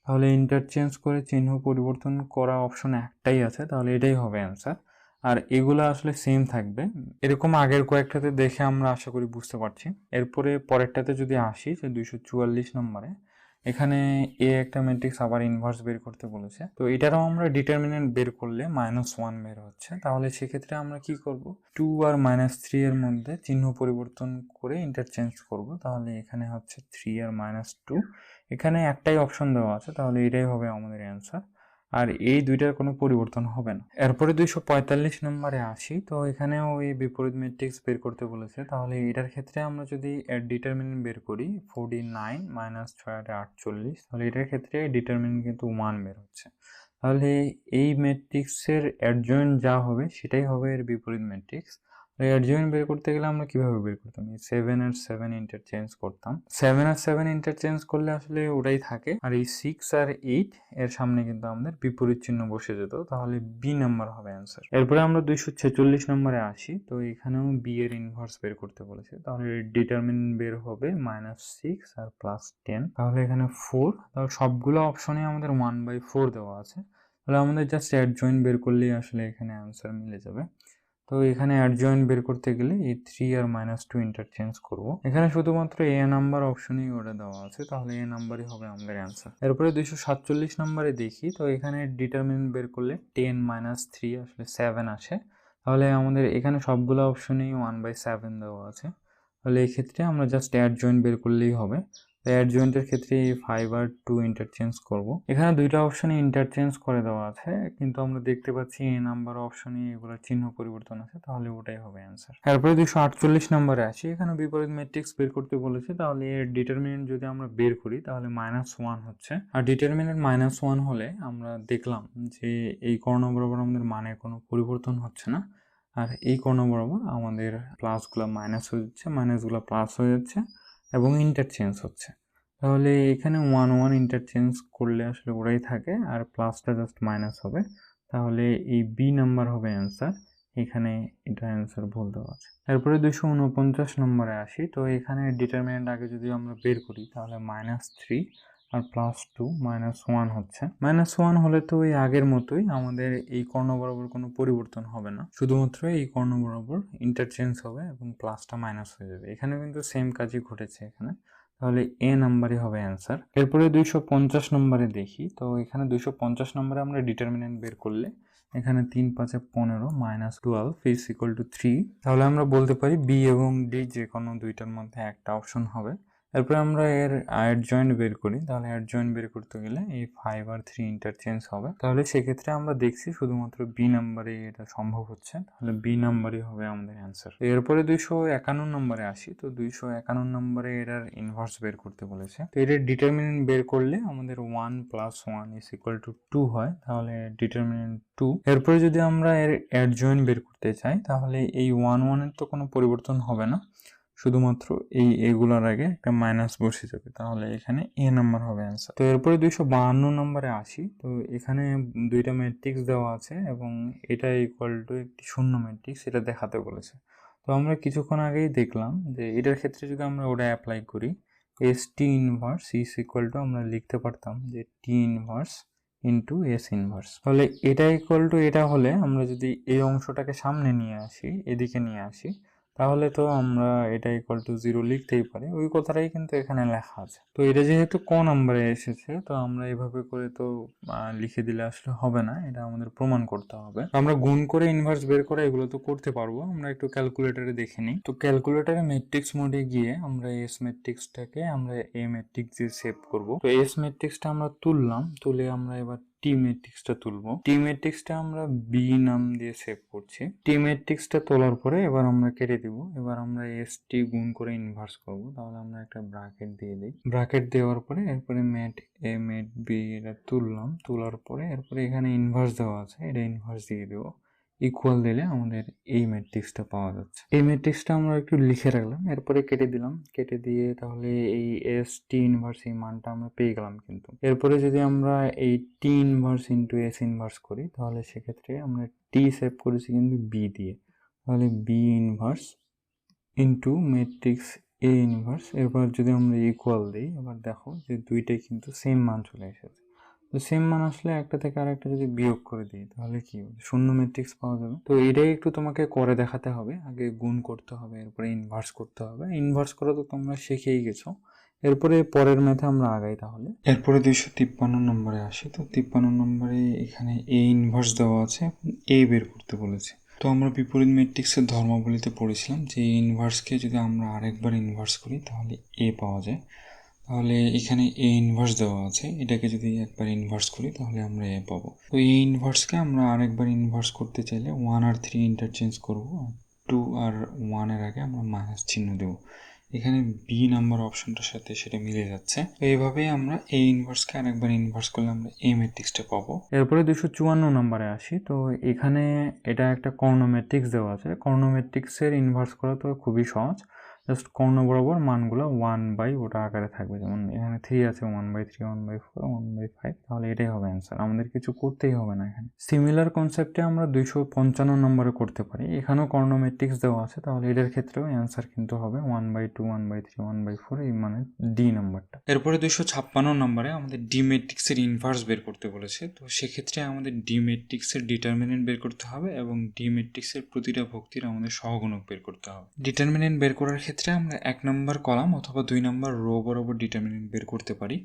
Speaker 1: তাহলে ইন্টারচেঞ্জ করে চিহ্ন পরিবর্তন করা অপশন একটাই আছে, তাহলে এটাই হবে অ্যান্সার। আর এগুলো আসলে সেম থাকবে, এরকম আগের কয়েকটাতে দেখে আমরা আশা করি বুঝতে পারছি। এরপরে পরেরটাতে যদি আসি, যে 244 নম্বরে এখানে এ একটা ম্যাট্রিক্স আবার ইনভার্স বের করতে বলেছে। তো এটারও আমরা ডিটারমিনেন্ট বের করলে -1 বের হচ্ছে। তাহলে সেক্ষেত্রে আমরা কি করব? 2 আর -3 এর মধ্যে চিহ্ন পরিবর্তন করে ইন্টারচেঞ্জ করব। তাহলে এখানে হচ্ছে 3 আর -2, এখানে একটাই অপশন দেওয়া আছে, তাহলে এটাই হবে আমাদের অ্যান্সার। আর এই দুইটার কোনো পরিবর্তন হবে না। এরপরে 245 নম্বরে আসি। তো এখানেও এই বিপরীত ম্যাট্রিক্স বের করতে বলেছে। তাহলে এটার ক্ষেত্রে আমরা যদি এর ডিটারমিনেন্ট বের করি 49 - 6 48, তাহলে এটার ক্ষেত্রে ডিটারমিনেন্ট কিন্তু 1 বের হচ্ছে। তাহলে এই ম্যাট্রিক্সের অ্যাডজয়েন্ট যা হবে সেটাই হবে এর বিপরীত ম্যাট্রিক্স। অ্যাডজয়েন্ট বের করতে গেলে আমরা কিভাবে বের করতাম? এই 7 আর 7 ইন্টারচেঞ্জ করতাম। 7 আর 7 ইন্টারচেঞ্জ করলে আসলে ওটাই থাকে, আর এই 6 আর 8 এর সামনে কিন্তু আমাদের বিপরীত চিহ্ন বসে যেত। তাহলে বি নাম্বার হবে অ্যান্সার। এরপরে আমরা 246 নম্বরে আসি। তো এখানেও বি এর ইনভার্স বের করতে বলেছে। তাহলে ডিটারমিনেন্ট বের হবে -6 আর +10। তাহলে এখানে 4, তাহলে সবগুলো অপশনে আমাদের 1/4 দেওয়া আছে। তাহলে আমাদের জাস্ট অ্যাডজয়েন্ট বের করলেই আসলে এখানে অ্যান্সার মিলে যাবে। তো এখানে অ্যাডজয়েন্ট বের করতে গেলে এই 3 আর -2 ইন্টারচেঞ্জ করব। এখানে শুধুমাত্র এ নাম্বার অপশনই ওটা দেওয়া আছে, তাহলে এ নাম্বারই হবে আমাদের অ্যান্সার। এরপরে 247 নম্বরে দেখি। তো এখানে ডিটারমিনেন্ট বের করলে 10 - 3 আসলে 7 আসে। তাহলে আমাদের এখানে সবগুলো অপশনেই 1/7 দেওয়া আছে। তাহলে এই ক্ষেত্রে আমরা জাস্ট অ্যাডজয়েন্ট বের করলেই হবে। অ্যাডজয়েন্টের ক্ষেত্রে এই 5 আর 2 ইন্টারচেঞ্জ করব। এখানে দুইটা অপশনে ইন্টারচেঞ্জ করে দেওয়া আছে, কিন্তু আমরা দেখতে পাচ্ছি এ নাম্বার অপশনে এগুলোর চিহ্ন পরিবর্তন আছে, তাহলে ওটাই হবে অ্যান্সার। এরপরে 248 নম্বরে আসি। এখানে বিপরীত ম্যাট্রিক্স বের করতে বলেছে। তাহলে এর ডিটারমিনেন্ট যদি আমরা বের করি তাহলে -1 হচ্ছে। আর ডিটারমিনেন্ট -1 হলে আমরা দেখলাম যে এই কর্ণ বরাবর আমাদের মানের কোনো পরিবর্তন হচ্ছে না, আর এই কর্ণ বরাবর আমাদের প্লাসগুলো মাইনাস হয়ে যাচ্ছে, মাইনাসগুলো প্লাস হয়ে যাচ্ছে এবং ইন্টারচেঞ্জ হচ্ছে। তাহলে এখানে 1 ইন্টারচেঞ্জ করলে আসলে ওরাই থাকে, আর প্লাসটা জাস্ট মাইনাস হবে। তাহলে এই বি নাম্বার হবে অ্যান্সার। এখানে এটা অ্যান্সার ভুল দেওয়া আছে। এরপরে 249 নম্বরে আসি। তো এখানে ডিটারমিনেন্ট আগে যদি আমরা বের করি তাহলে -3 আর +2 -1 হচ্ছে। -1 হলে তো ওই আগের মতোই আমাদের এই কর্ণ বরাবর কোনো পরিবর্তন হবে না, শুধুমাত্র এই কর্ণ বরাবর ইন্টারচেঞ্জ হবে এবং প্লাসটা মাইনাস হয়ে যাবে। এখানে কিন্তু সেম কাজই ঘটেছে এখানে। তাহলে এ নাম্বারই হবে অ্যান্সার। এরপরে 250 নম্বরে দেখি। তো এখানে 250 নম্বরে আমরা ডিটারমিনেন্ট বের করলে এখানে 3 5 15 -12 = 3। তাহলে আমরা বলতে পারি বি এবং ডি যে কোনো দুইটার মধ্যে একটা অপশন হবে। এরপরে আমরা এর অ্যাডজয়েন্ট বের করি, তাহলে অ্যাডজয়েন্ট বের করতে গেলে এই 5 আর 3 ইন্টারচেঞ্জ হবে, তাহলে সেক্ষেত্রে আমরা দেখছি শুধুমাত্র বি নাম্বারে এটা সম্ভব হচ্ছে, তাহলে বি নাম্বারই হবে আমাদের অ্যান্সার। এরপরে 251 নম্বরে আসি, তো 251 নম্বরে এটার ইনভার্স বের করতে বলেছে। তো এটার ডিটারমিনেন্ট বের করলে আমাদের 1 + 1 = 2 হয়, তাহলে ডিটারমিনেন্ট 2। এরপরে যদি আমরা এর অ্যাডজয়েন্ট বের করতে চাই, তাহলে এই 1 এর তো কোনো পরিবর্তন হবে না, শুধুমাত্র এগুলোর আগে একটা মাইনাস বসে যাবে, তাহলে এখানে এ নাম্বার হবে অ্যান্সার। তো এরপরে 252 নম্বরে আসি, তো এখানে দুইটা ম্যাট্রিক্স দেওয়া আছে এবং এটা ইকুয়াল টু একটি শূন্য ম্যাট্রিক্স, এটা দেখাতে বলেছে। তো আমরা কিছুক্ষণ আগেই দেখলাম যে এটার ক্ষেত্রে যদি আমরা ওটা অ্যাপ্লাই করি, S T inverse is equal to আমরা লিখতে পারতাম যে টি ইনভার্স ইন্টু এস ইনভার্স। তাহলে এটা ইকুয়াল টু এটা হলে আমরা যদি এই অংশটাকে সামনে নিয়ে আসি, এদিকে নিয়ে আসি, তাহলে তো আমরা এটা ইকুয়াল টু 0 লিখতেই পারি, ওই কথাটাই কিন্তু এখানে লেখা আছে। তো এটা যেহেতু ক নাম্বারে এসেছে, তো আমরা এভাবে করে তো লিখে দিলে আসলে হবে না, এটা আমাদের প্রমাণ করতে হবে। আমরা গুণ করে ইনভার্স বের করে এগুলো তো করতে পারবো, আমরা একটু ক্যালকুলেটরে দেখে নিই। তো ক্যালকুলেটরে ম্যাট্রিক্স মোডে গিয়ে আমরা এস ম্যাট্রিক্সটাকে আমরা এ ম্যাট্রিক্স দিয়ে সেভ করব। তো এস ম্যাট্রিক্সটা আমরা তুললাম, তুলে আমরা এবার টি ম্যাট্রিক্সটা তুলবো। টি ম্যাট্রিক্সটা আমরা বি নাম দিয়ে সেভ করছি। টি ম্যাট্রিক্সটা তোলার পরে এবার আমরা কেটে দিব, এবার আমরা এস টি গুণ করে ইনভার্স করব, তাহলে আমরা একটা ব্র্যাকেট দিয়ে দিই। ব্র্যাকেট দেওয়ার পরে এরপরে ম্যাট এ ম্যাট বি এটা তুললাম, তোলার পরে এরপরে এখানে ইনভার্স দেওয়া আছে, এটা ইনভার্স দিয়ে দেবো। ইকুয়াল দিলে আমাদের এই ম্যাট্রিক্সটা পাওয়া যাচ্ছে। এই ম্যাট্রিক্সটা আমরা একটু লিখে রাখলাম, এরপরে কেটে দিলাম, কেটে দিয়ে তাহলে এই এস টি ইনভার্স এই মানটা আমরা পেয়ে গেলাম। কিন্তু এরপরে যদি আমরা এই টি ইনভার্স ইন্টু এস ইনভার্স করি, তাহলে সেক্ষেত্রে আমরা টি সেভ করেছি কিন্তু বি দিয়ে, তাহলে B inverse into matrix A inverse. এরপর যদি আমরা ইকুয়াল দিই, এবার দেখো যে দুইটাই কিন্তু সেম মান চলে এসেছে। তো সেম মান আসলে একটা থেকে আরেকটা যদি বিয়োগ করে দিই, তাহলে কি হবে, শূন্য ম্যাট্রিক্স পাওয়া যাবে। তো এটাই একটু তোমাকে করে দেখাতে হবে, আগে গুণ করতে হবে, এরপরে ইনভার্স করতে হবে। ইনভার্স করা তো তোমরা শিখেই গেছো, এরপরে পরের ম্যাথে আমরা আগাই। তাহলে এরপরে 253 নম্বরে আসি, তো 53 নম্বরে এখানে এ ইনভার্স দেওয়া আছে, এ বের করতে বলেছে। তো আমরা বিপরীত ম্যাট্রিক্সের ধর্মাবলিতে পড়েছিলাম যে ইনভার্সকে যদি আমরা আরেকবার ইনভার্স করি তাহলে এ পাওয়া যায়, তাহলে এখানে এ ইনভার্স দেওয়া আছে, এটাকে যদি একবার ইনভার্স করি তাহলে আমরা এ পাবো। তো এই ইনভার্সকে আমরা আরেকবার ইনভার্স করতে চাইলে 1 আর 3 ইন্টারচেঞ্জ করব, 2 আর 1 এর আগে আমরা মাইনাস চিহ্ন দেবো। এখানে বি নাম্বার অপশনটার সাথে সেটা মিলে যাচ্ছে। তো এইভাবেই আমরা এই ইনভার্সকে আরেকবার ইনভার্স করলে আমরা এই ম্যাট্রিক্সটা পাবো। এরপরে 254 নম্বরে আসি, তো এখানে এটা একটা কর্ণ ম্যাট্রিক্স দেওয়া আছে। কর্ণ ম্যাট্রিক্সের ইনভার্স করা তো খুবই সহজ, জাস্ট কর্ণ বরাবর মানগুলো 1/, ওটা আকারে থাকবে, যেমন এখানে 3 আছে, 1/3, 1/4, 1/5, তাহলে এটাই হবে অ্যান্সার, আমাদের কিছু করতেই হবে না এখানে। সিমিলার কনসেপ্টে আমরা 255 নম্বরে করতে পারি, এখানেও কর্ণ ম্যাট্রিক্স দেওয়া আছে, তাহলে এটার ক্ষেত্রেও অ্যান্সার কিন্তু হবে 1/2, 1/3, 1/4, এই মানে ডি নাম্বারটা। এরপরে 256 নম্বরে আমাদের ডি ম্যাট্রিক্সের ইনভার্স বের করতে বলেছে, তো সেক্ষেত্রে আমাদের ডি ম্যাট্রিক্সের ডিটারমিনেন্ট বের করতে হবে এবং ডি ম্যাট্রিক্সের প্রতিটা ভক্তির আমাদের সহগুণক বের করতে হবে। ডিটারমিনেন্ট বের করার ক্ষেত্রে আমরা 1 নম্বর কলাম অথবা 2 নম্বর রো বরাবর ডিটারমিনেন্ট বের করতে পারি,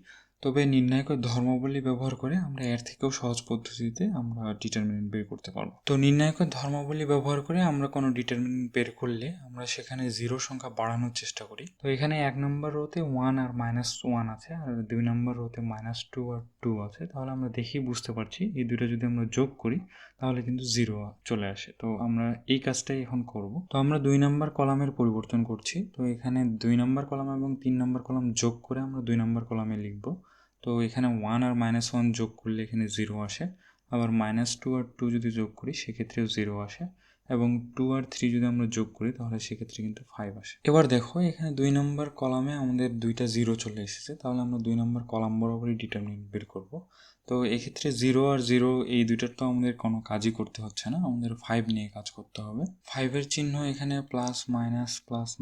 Speaker 1: তবে নির্ণায়ক ধর্মাবলী ব্যবহার করে আমরা এর থেকেও সহজ পদ্ধতিতে আমরা ডিটারমিনেন্ট বের করতে পারবো। তো নির্ণায়ক ধর্মাবলী ব্যবহার করে আমরা কোনো ডিটারমিনেন্ট বের করলে আমরা সেখানে 0 সংখ্যা বাড়ানোর চেষ্টা করি। তো এখানে 1 নম্বর রোতে 1 আর -1 আছে, আর 2 নম্বর রোতে -2 আর 2 আছে, তাহলে আমরা দেখেই বুঝতে পারছি এই দুটো যদি আমরা যোগ করি তাহলে কিন্তু 0 চলে আসে। তো আমরা এই কাজটাই এখন করব। তো আমরা 2 নম্বর কলামের পরিবর্তন করছি, তো এখানে 2 নম্বর কলাম এবং 3 নম্বর কলাম যোগ করে আমরা 2 নম্বর কলামে লিখব। তো এখানে 1 আর -1 যোগ করলে এখানে 0 আসে, আবার -2 আর 2 যদি যোগ করি সেক্ষেত্রেও 0 আসে, এবং 2 আর 3 যদি আমরা যোগ করি তাহলে সেক্ষেত্রে কিন্তু 5 আসে। এবার দেখো এখানে 2 নম্বর কলামে আমাদের দুইটা 0 চলে এসেছে, তাহলে আমরা 2 নম্বর কলাম বরাবরই ডিটারমিনেন্ট বের করব। তো এক্ষেত্রে 0 আর 0 এই দুইটার তো আমাদের কোনো কাজই করতে হচ্ছে না, আমাদের 5 নিয়ে কাজ করতে হবে। 5-এর চিহ্ন এখানে প্লাস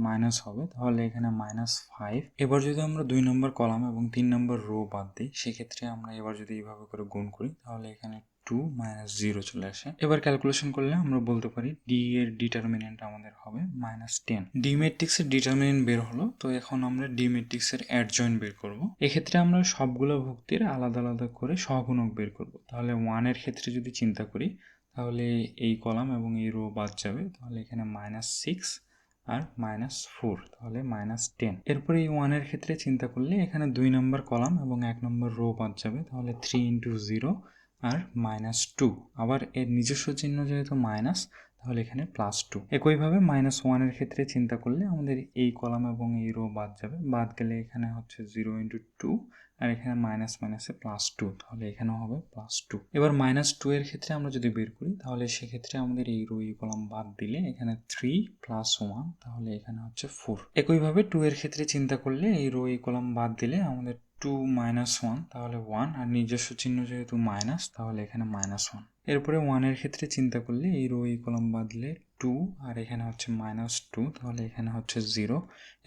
Speaker 1: মাইনাস হবে, তাহলে এখানে -5। এবার যদি আমরা 2 নম্বর কলাম এবং 3 নম্বর রো বাদ দিই, সেক্ষেত্রে আমরা এবার যদি এইভাবে করে গুণ করি তাহলে এখানে 2 - 0 চলে আসে। এবার ক্যালকুলেশন করলে আমরা বলতে পারি ডি এর ডিটারমিনেন্ট আমাদের হবে -10। ডি ম্যাট্রিক্সের ডিটারমিনেন্ট বের হলো, তো এখন আমরা ডি ম্যাট্রিক্সের অ্যাডজয়েন্ট বের করব। এক্ষেত্রে আমরা সবগুলো ভক্তির আলাদা আলাদা করে সহগুণক বের করব। তাহলে 1 এর ক্ষেত্রে যদি চিন্তা করি তাহলে এই কলাম এবং এই রো বাদ যাবে, তাহলে এখানে -6 আর -4, তাহলে -10। এরপরে এই 1-এর ক্ষেত্রে চিন্তা করলে এখানে 2 নম্বর কলাম এবং 1 নম্বর রো বাদ যাবে, তাহলে 3 × 0 আর -2। আবার এর নিজস্ব চিহ্ন যেহেতু মাইনাস, তাহলে এখানে +2। একইভাবে -1-এর ক্ষেত্রে চিন্তা করলে আমাদের এই কলাম এবং এই রো বাদ যাবে, বাদ গেলে এখানে হচ্ছে 0 × 2 আর এখানে মাইনাসে +2, তাহলে এখানেও হবে +2। এবার -2 এর ক্ষেত্রে আমরা যদি বের করি, তাহলে সেক্ষেত্রে আমাদের এই রো এই কলাম বাদ দিলে এখানে 3 + 1, তাহলে এখানে হচ্ছে 4। একইভাবে 2 এর ক্ষেত্রে চিন্তা করলে এই রো এই কলাম বাদ দিলে আমাদের 2 - 1, তাহলে 1, আর নিজস্ব চিহ্ন যেহেতু মাইনাস, তাহলে এখানে -1। এরপরে 1 এর ক্ষেত্রে চিন্তা করলে এই রো এই কলাম বাদলে 2 আর এখানে হচ্ছে -2, তাহলে এখানে হচ্ছে 0।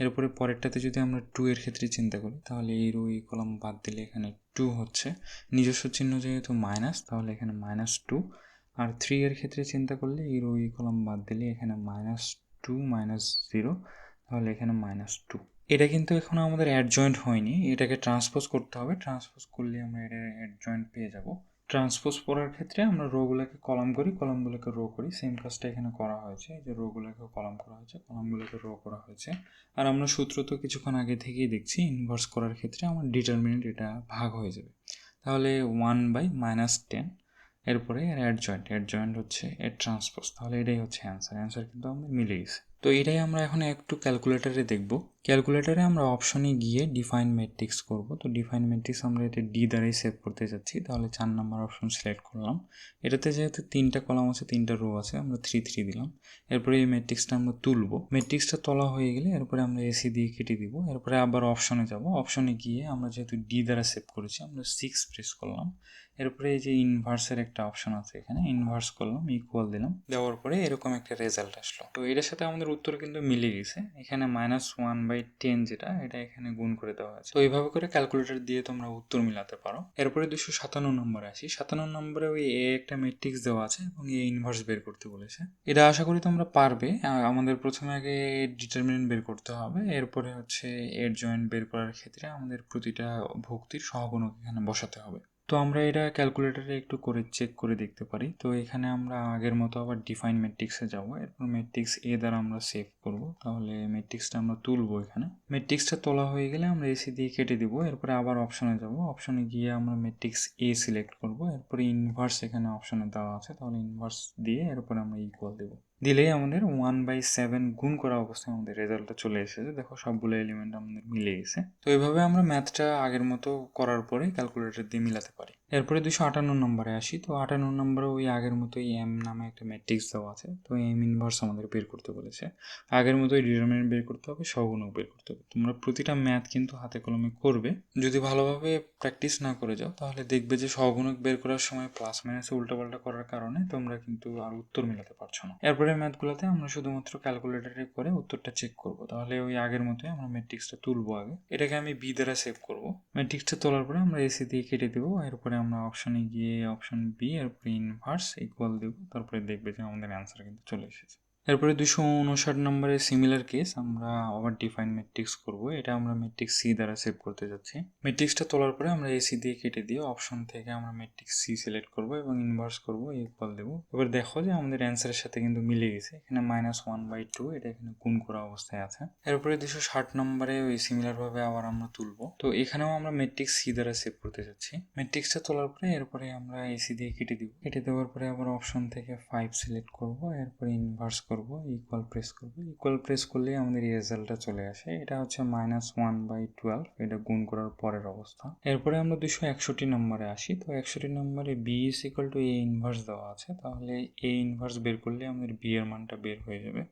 Speaker 1: এরপরে পরেরটাতে যদি আমরা 2 এর ক্ষেত্রে চিন্তা করি, তাহলে এই রো এই কলাম বাদ দিলে এখানে 2 হচ্ছে, নিজস্ব চিহ্ন যেহেতু মাইনাস, তাহলে এখানে -2। আর 3 এর ক্ষেত্রে চিন্তা করলে এই রো এই কলাম বাদ দিলে এখানে -2 - 0, তাহলে এখানে -2। এটা কিন্তু এখনো আমাদের অ্যাডজয়েন্ট হয়নি, এটাকে ট্রান্সপোজ করতে হবে। ট্রান্সপোজ করলে আমরা এটা অ্যাডজয়েন্ট পেয়ে যাব। ট্রান্সপোজ করার ক্ষেত্রে আমরা রোগুলোকে কলাম করি, কলামগুলোকে রো করি। সেম কাজটা এখানে করা হয়েছে, যে রোগুলোকে কলাম করা হয়েছে, কলামগুলোকে রো করা হয়েছে। আর আমরা সূত্র তো কিছুক্ষণ আগে থেকেই দেখছি, ইনভার্স করার ক্ষেত্রে আমার ডিটারমিনেন্ট এটা ভাগ হয়ে যাবে, তাহলে 1/-10। এরপরে এর অ্যাডজয়েন্ট হচ্ছে এর ট্রান্সপোজ, তাহলে এটাই হচ্ছে অ্যান্সার কিন্তু আমাদের মিলে গেছে। তো এটাই আমরা এখন একটু ক্যালকুলেটারে দেখব। ক্যালকুলেটারে আমরা অপশনে গিয়ে ডিফাইন ম্যাট্রিক্স করব। তো ডিফাইন ম্যাট্রিক্স আমরা এটা ডি দ্বারাই সেভ করতে যাচ্ছি, তাহলে 4 নম্বর অপশন সিলেক্ট করলাম। এটাতে যেহেতু 3টা কলাম আছে, 3টা রো আছে, আমরা 3 দিলাম। এরপরে এই ম্যাট্রিক্সটা আমরা তুলব। ম্যাট্রিক্সটা তোলা হয়ে গেলে এরপরে আমরা এসি দিয়ে কেটে দিব। এরপরে আবার অপশনে যাব। অপশনে গিয়ে আমরা যেহেতু ডি দ্বারা সেভ করেছি, আমরা 6 প্রেস করলাম। এরপরে এই যে ইনভার্সের একটা অপশন আছে, এখানে ইনভার্স করলাম, ইকুয়াল দিলাম, দেওয়ার পরে এরকম একটা রেজাল্ট আসলো। তো এটার সাথে আমাদের উত্তর কিন্তু মিলে গেছে। এখানে -1/10 যেটা, এটা এখানে গুণ করে দেওয়া আছে। তো এইভাবে করে ক্যালকুলেটর দিয়ে তোমরা উত্তর মিলাতে পারো। এরপরে 257 নম্বরে আসি। 57 নম্বরে ওই এ একটা ম্যাট্রিক্স দেওয়া আছে এবং এ ইনভার্স বের করতে বলেছে। এটা আশা করি তোমরা পারবে। আমাদের প্রথমে আগে ডিটারমিনেন্ট বের করতে হবে, এরপরে হচ্ছে এর জয়েন্ট বের করার ক্ষেত্রে আমাদের প্রতিটা ভুক্তির সহগুণক এখানে বসাতে হবে। তো আমরা এটা ক্যালকুলেটরে একটু করে চেক করে দেখতে পারি। তো এখানে আমরা আগের মতো আবার ডিফাইন ম্যাট্রিক্সে যাব। এরপর ম্যাট্রিক্স এ দ্বারা আমরা সেভ করব, তাহলে ম্যাট্রিক্সটা আমরা তুলবো। এখানে ম্যাট্রিক্সটা তোলা হয়ে গেলে আমরা এসি দিয়ে কেটে দিব। এরপরে আবার অপশনে যাব, অপশনে গিয়ে আমরা ম্যাট্রিক্স এ সিলেক্ট করব। এরপরে ইনভার্স এখানে অপশনে দেওয়া আছে, তাহলে ইনভার্স দিয়ে এরপরে আমরা ইকুয়াল দেব। দিলেই আমাদের 1/7 গুণ করা অবস্থায় আমাদের রেজাল্টটা চলে এসেছে। দেখো সবগুলো এলিমেন্ট আমাদের মিলে গেছে। তো এইভাবে আমরা ম্যাথটা আগের মতো করার পরে ক্যালকুলেটর দিয়ে মিলাতে পারি। এরপরে 258 নম্বরে আসি। তো 58 নম্বরে ওই আগের মতোই এম নামে একটা ম্যাট্রিক্স দেওয়া আছে। তো এম ইনভার্স আমাদের বের করতে বলেছে। আগের মতোই ডিটারমিনেন্ট বের করতে হবে, সহগুণক বের করতে হবে। তোমরা প্রতিটা ম্যাথ কিন্তু হাতে কলমে করবে। যদি ভালোভাবে প্র্যাকটিস না করে যাও, তাহলে দেখবে যে সহগুণক বের করার সময় প্লাস মাইনাসে উল্টোপাল্টা করার কারণে তোমরা কিন্তু আর উত্তর মিলাতে পারছো না। এরপরে ম্যাথগুলোতে আমরা শুধুমাত্র ক্যালকুলেটরে করে উত্তরটা চেক করব। তাহলে ওই আগের মতোই আমরা ম্যাট্রিক্সটা তুলবো আগে। এটাকে আমি বি দ্বারা সেভ করব। ম্যাট্রিক্সটা তোলার পরে আমরা এসি দিয়ে কেটে দেবো। এরপরে আমরা অপশনে গিয়ে অপশন বি, এরপরে ইনভার্স ইকুয়াল দেবো। তারপরে দেখবে যে আমাদের অ্যান্সার কিন্তু চলে এসেছে। এরপরে 259 নম্বরে সিমিলার কেস, আমরা আবার ডিফাইন ম্যাট্রিক্স করব। এটা আমরা ম্যাট্রিক্স সি দ্বারা সেভ করতে যাচ্ছি। ম্যাট্রিক্সটা তোলার পরে আমরা এসি দিয়ে কেটে দিয়ে অপশন থেকে আমরা ম্যাট্রিক্স সি সিলেক্ট করব এবং ইনভার্স করব, ইকুয়াল দেবো। এবার দেখো যে আমাদের অ্যান্সারের সাথে কিন্তু মিলে গেছে। এখানে -1/2 এটা এখানে গুণ করা অবস্থায় আছে। এরপরে 260 নম্বরে ওই সিমিলার ভাবে আবার আমরা তুলবো। তো এখানেও আমরা ম্যাট্রিক্স সি দ্বারা সেভ করতে যাচ্ছি। ম্যাট্রিক্সটা তোলার পরে এরপরে আমরা এসি দিয়ে কেটে দিব। কেটে দেওয়ার পরে আবার অপশন থেকে 5 সিলেক্ট করব, এরপরে ইনভার্স করব, ইকুয়াল প্রেস করলে আমাদের এই রেজাল্টটা চলে আসে। এটা হচ্ছে -1/12, এটা গুণ করার পরের অবস্থা। এরপরে আমরা 261 নম্বরে আসি। তো 61 নম্বরে B is equal to A inverse দেওয়া আছে, তাহলে এ ইনভার্স বের করলে আমাদের বি এর মানটা বের হয়ে যাবে।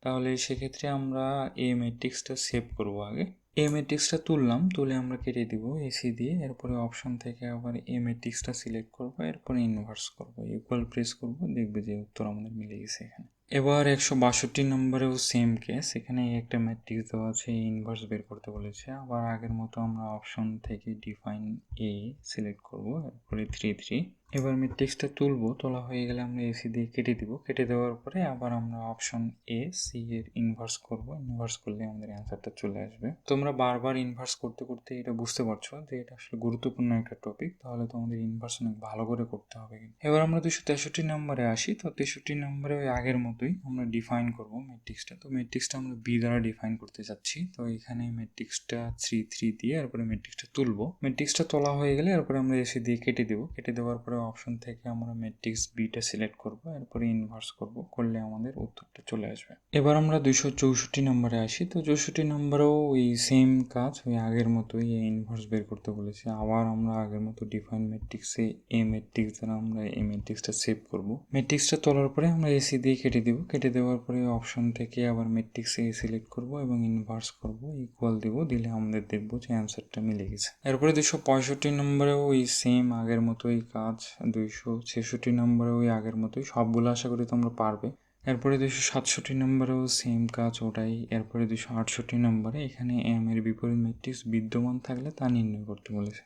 Speaker 1: তাহলে সেক্ষেত্রে আমরা এ ম্যাট্রিক্সটা সেভ করব আগে। এ ম্যাট্রিক্সটা তুললাম, তুলে আমরা কেটে দিব এসি দিয়ে। এরপরে অপশন থেকে আবার এ ম্যাট্রিক্সটা সিলেক্ট করবো, এরপরে ইনভার্স করবো, ইকুয়াল প্রেস করব, দেখবে যে উত্তর আমাদের মিলে গেছে এখানে। এবার 162 নম্বরেও সেম কেস। এখানে একটা ম্যাট্রিক্স দেওয়া আছে, ইনভার্স বের করতে বলেছে। আবার আগের মতো আমরা অপশন থেকে ডিফাইন এ সিলেক্ট করব, এরপরে 3 এবার ম্যাট্রিক্সটা তুলবো, তোলা হয়ে গেলে আমরা এসি দিয়ে কেটে দিব। কেটে দেওয়ার পরে আবার আমরা অপশন এ সি এর ইনভার্স করব। ইনভার্স করলে আমাদের অ্যান্সারটা চলে আসবে। তোমরা বারবার ইনভার্স করতে করতে এটা বুঝতে পারছো যে এটা আসলে গুরুত্বপূর্ণ একটা টপিক, তাহলে তোমাদের ইনভার্স অনেক ভালো করে করতে হবে। এবার আমরা 263 নম্বরে আসি। তো 63 নম্বরে ওই আগের মতোই আমরা ডিফাইন করব ম্যাট্রিক্সটা। তো ম্যাট্রিক্সটা আমরা বি দ্বারা ডিফাইন করতে যাচ্ছি। তো এখানে ম্যাট্রিক্সটা 3 দিয়ে এরপরে ম্যাট্রিক্সটা তুলবো। ম্যাট্রিক্সটা তোলা হয়ে গেলে এরপরে আমরা এসি দিয়ে কেটে দেবো। কেটে দেওয়ার পরে অপশন থেকে আমরা ম্যাট্রিক্স বিটা সিলেক্ট করব, এরপরে ইনভার্স করব, করলে আমাদের উত্তরটা চলে আসবে। এবার আমরা 264 নম্বরে আসি। তো 64 নম্বরেও ওই সেম কাজ, ওই আগের মতোই ইনভার্স বের করতে বলেছে। আবার আমরা আগের মতো ডিফাইন ম্যাট্রিক্সে এ ম্যাট্রিক্স দ্বারা আমরা এই ম্যাট্রিক্সটা সেভ করব। ম্যাট্রিক্সটা তোলার পরে আমরা এসি দিয়ে কেটে দেবো। কেটে দেওয়ার পরে অপশন থেকে আবার ম্যাট্রিক্সে এ সিলেক্ট করব এবং ইনভার্স করব, ইকুয়াল দেবো। দিলে আমাদের দেখবো যে অ্যান্সারটা মিলে গেছে। এরপরে 265 নম্বরেও ওই সেম আগের মতোই কাজ। 266 নম্বরেও ওই আগের মতোই, সবগুলো আশা করি তোমরা পারবে। এরপরে 267 নম্বরেও সেম কাজ ওটাই। এরপরে 268 নম্বরে এখানে এম এর বিপরীত ম্যাট্রিক্স বিদ্যমান থাকলে তা নির্ণয় করতে বলেছে।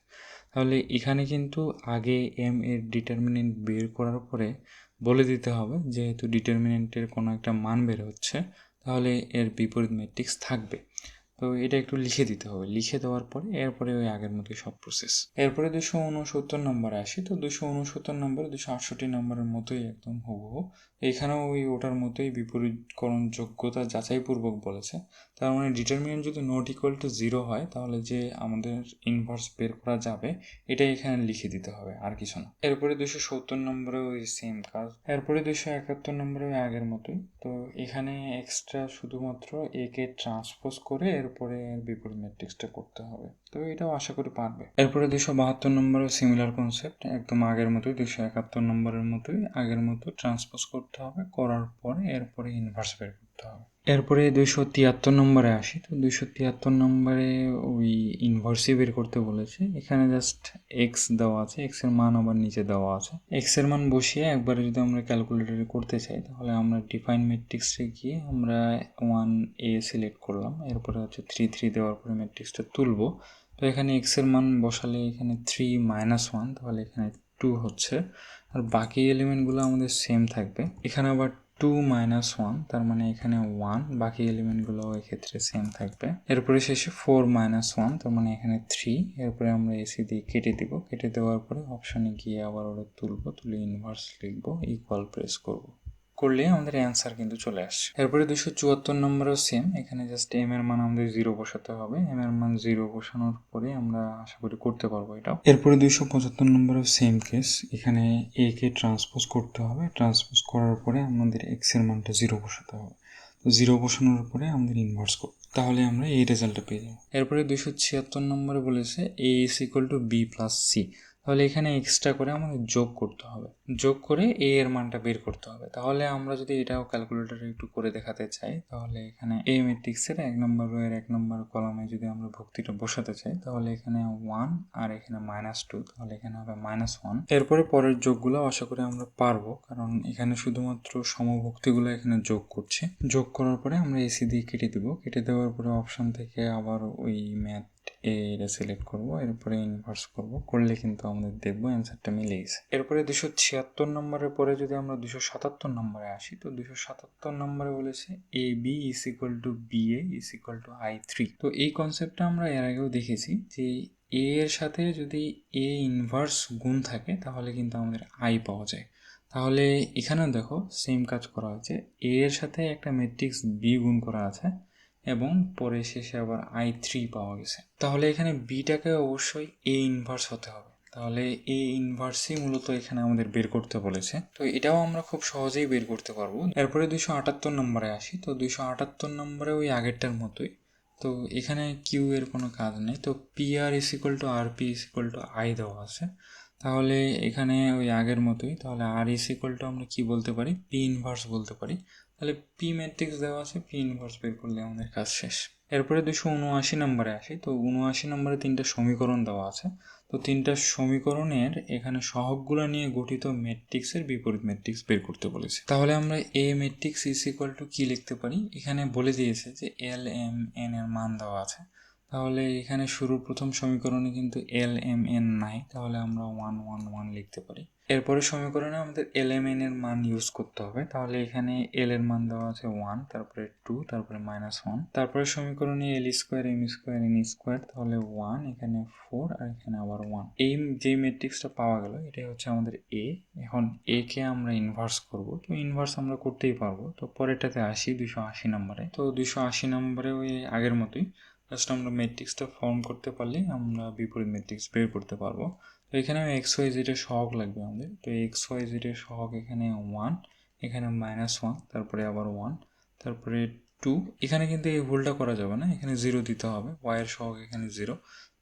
Speaker 1: তাহলে এখানে কিন্তু আগে এম এর ডিটারমিনেন্ট বের করার পরে বলে দিতে হবে, যেহেতু ডিটারমিনেন্টের কোনো একটা মান বের হচ্ছে তাহলে এর বিপরীত ম্যাট্রিক্স থাকবে। তো এটা একটু লিখে দিতে হবে। লিখে দেওয়ার পরে এরপরে ওই আগের মতোই সব প্রসেস। এরপরে 269 নম্বরে আসি। তো 269 নম্বরে 268 নম্বরের মতোই একদম হুবহু। এখানেও ওই ওটার মতোই বিপরীতকরণ যোগ্যতা যাচাইপূর্বক বলেছে। তার মানে ডিটারমিনেন্ট যদি নট ইকুয়াল টু 0 হয় তাহলে যে আমাদের ইনভার্স বের করা যাবে এটাই এখানে লিখে দিতে হবে, আর কিছু না। এরপরে 270 নম্বরে ওই সেম কাজ। এরপরে 271 নম্বরে ওই আগের মতোই। তো এখানে এক্সট্রা শুধুমাত্র একে ট্রান্সপোজ করে এরপরে বিপরীত ম্যাট্রিক্সটা করতে হবে। তো এটাও আশা করি পারবে। এরপরে 272 নম্বরেও সিমিলার কনসেপ্ট, একদম আগের মতোই। 271 নম্বরের মতোই আগের মতো ট্রান্সপোজ করতে হবে, করার পরে এরপরে ইনভার্স বের করতে হবে। এরপরে 273 নম্বরে আসি। তো 273 নম্বরে ওই ইনভার্সই বের করতে বলেছে। এখানে জাস্ট এক্স দেওয়া আছে, এক্স এর মান আবার নিচে দেওয়া আছে। এক্স এর মান বসিয়ে একবারে যদি আমরা ক্যালকুলেটরে করতে চাই তাহলে আমরা ডিফাইন ম্যাট্রিক্সে গিয়ে আমরা 1a সিলেক্ট করলাম। এরপরে হচ্ছে 3 দেওয়ার পরে ম্যাট্রিক্সটা তুলবো। তো এখানে এক্স এর মান বসালে এখানে 3 - 1, তাহলে এখানে 2 হচ্ছে। আর বাকি এলিমেন্টগুলো আমাদের সেম থাকবে। এখানে আবার 2 - 1, তার মানে এখানে 1, বাকি এলিমেন্টগুলো এক্ষেত্রে সেম থাকবে। এরপরে শেষে 4 - 1, তার মানে এখানে 3। এরপরে আমরা এসি দিয়ে কেটে দিব। কেটে দেওয়ার পরে অপশানে গিয়ে আবার ওটা তুলবো, তুলে ইনভার্স লিখবো, ইকুয়াল প্রেস করবো, করলে আমাদের অ্যান্সার কিন্তু চলে আসছে। এরপরে 274 নম্বরেও সেম। এখানে জাস্ট এম এর মান আমাদের 0 বসাতে হবে। এম এর মান 0 বসানোর পরে আমরা আশা করি করতে পারবো এটাও। এরপরে 275 নম্বরেও সেম কেস। এখানে এ কে ট্রান্সপোজ করতে হবে। ট্রান্সপোজ করার পরে আমাদের এক্স এর মানটা 0 বসাতে হবে। তো 0 বসানোর পরে আমাদের ইনভার্স করব, তাহলে আমরা এই রেজাল্টটা পেয়ে যাবো। এরপরে 276 নম্বরে বলেছে A is equal to B plus C. তাহলে এখানে এক্সট্রা করে আমাদের যোগ করতে হবে। যোগ করে এ এর মানটা বের করতে হবে। তাহলে আমরা যদি এটাও ক্যালকুলেটরে একটু করে দেখাতে চাই, তাহলে এখানে এ ম্যাট্রিক্সের 1 নম্বর রোয়ের 1 নম্বর কলামে যদি আমরা ভুক্তিটা বসাতে চাই তাহলে এখানে 1 আর এখানে -2, তাহলে এখানে হবে -1। এরপরে পরের যোগগুলো আশা করি আমরা পারবো, কারণ এখানে শুধুমাত্র সমভুক্তিগুলো এখানে যোগ করছে। যোগ করার পরে আমরা এসি দিয়ে কেটে দেবো। কেটে দেওয়ার পরে অপশন থেকে আবার ওই ম্যাথ এটা সিলেক্ট করবো, এরপরে ইনভার্স করব, করলে কিন্তু আমাদের দেখবো অ্যান্সারটা মিলে গেছে। এরপরে 276 নম্বরের পরে যদি আমরা 277 নম্বরে আসি, তো 277 নম্বরে বলেছে A B is equal to B A is equal to I3। তো এই কনসেপ্টটা আমরা এর আগেও দেখেছি যে এ এর সাথে যদি এ ইনভার্স গুণ থাকে তাহলে কিন্তু আমাদের আই পাওয়া যায়। তাহলে এখানেও দেখো সেম কাজ করা হয়েছে। এ এর সাথে একটা ম্যাট্রিক্স বি গুণ করা আছে এবং পরে শেষে আবার I3 পাওয়া গেছে। তাহলে এখানে বিটাকে অবশ্যই এ ইনভার্স হতে হবে। তাহলে এ ইনভার্সই মূলত এখানে আমাদের বের করতে বলেছে। তো এটাও আমরা খুব সহজেই বের করতে পারবো। এরপরে 278 নম্বরে আসি। তো 278 নম্বরে ওই আগেরটার মতোই। তো এখানে কিউ এর কোনো কাজ নেই। তো P R is equal to R P is equal to I দেওয়া আছে। তাহলে এখানে ওই আগের মতোই। তাহলে আর ইজ ইকুয়াল টু আমরা কি বলতে পারি, পি ইনভার্স বলতে পারি। তাহলে পি ম্যাট্রিক্স দেওয়া আছে, পি ইনভার্স বের করলে আমাদের কাজ শেষ। এরপরে 279 নম্বরে আসি। তো 79 নম্বরে 3টা সমীকরণ দেওয়া আছে। তো 3টা সমীকরণের এখানে সহগগুলো নিয়ে গঠিত ম্যাট্রিক্সের বিপরীত ম্যাট্রিক্স বের করতে বলেছে। তাহলে আমরা এ ম্যাট্রিক্স ইজ ইকুয়াল টু কি লিখতে পারি, এখানে বলে দিয়েছে যে এল এম এন এর মান দেওয়া আছে। তাহলে এখানে শুরুর প্রথম সমীকরণে কিন্তু এল এম এন নাই, তাহলে আমরা 1 লিখতে পারি। এরপরে সমীকরণে আমাদের এল এম এন এর মান ইউজ করতে হবে। তাহলে এখানে এল এর মান দেওয়া আছে 1, তারপরে 2, তারপরে -1। তারপরে সমীকরণে L square M square N square, তাহলে 1, এখানে 4 আর এখানে আবার 1। এই যে ম্যাট্রিক্সটা পাওয়া গেল এটাই হচ্ছে আমাদের এ। এখন এ কে আমরা ইনভার্স করব, তো ইনভার্স আমরা করতেই পারবো। তো পরেরটাতে আসি 280 নম্বরে। তো 280 নম্বরে ওই আগের মতোই জাস্ট আমরা ম্যাট্রিক্সটা ফর্ম করতে পারলেই আমরা বিপরীত ম্যাট্রিক্স বের করতে পারবো। তো এখানে এক্স ওয়াই জেডের সহগ লাগবে আমাদের। তো এক্স ওয়াই জেডের সহগ এখানে 1, এখানে -1, তারপরে আবার 1, তারপরে 2। এখানে কিন্তু এই ভুলটা করা যাবে না, এখানে 0 দিতে হবে। ওয়াই এর সহগ এখানে 0,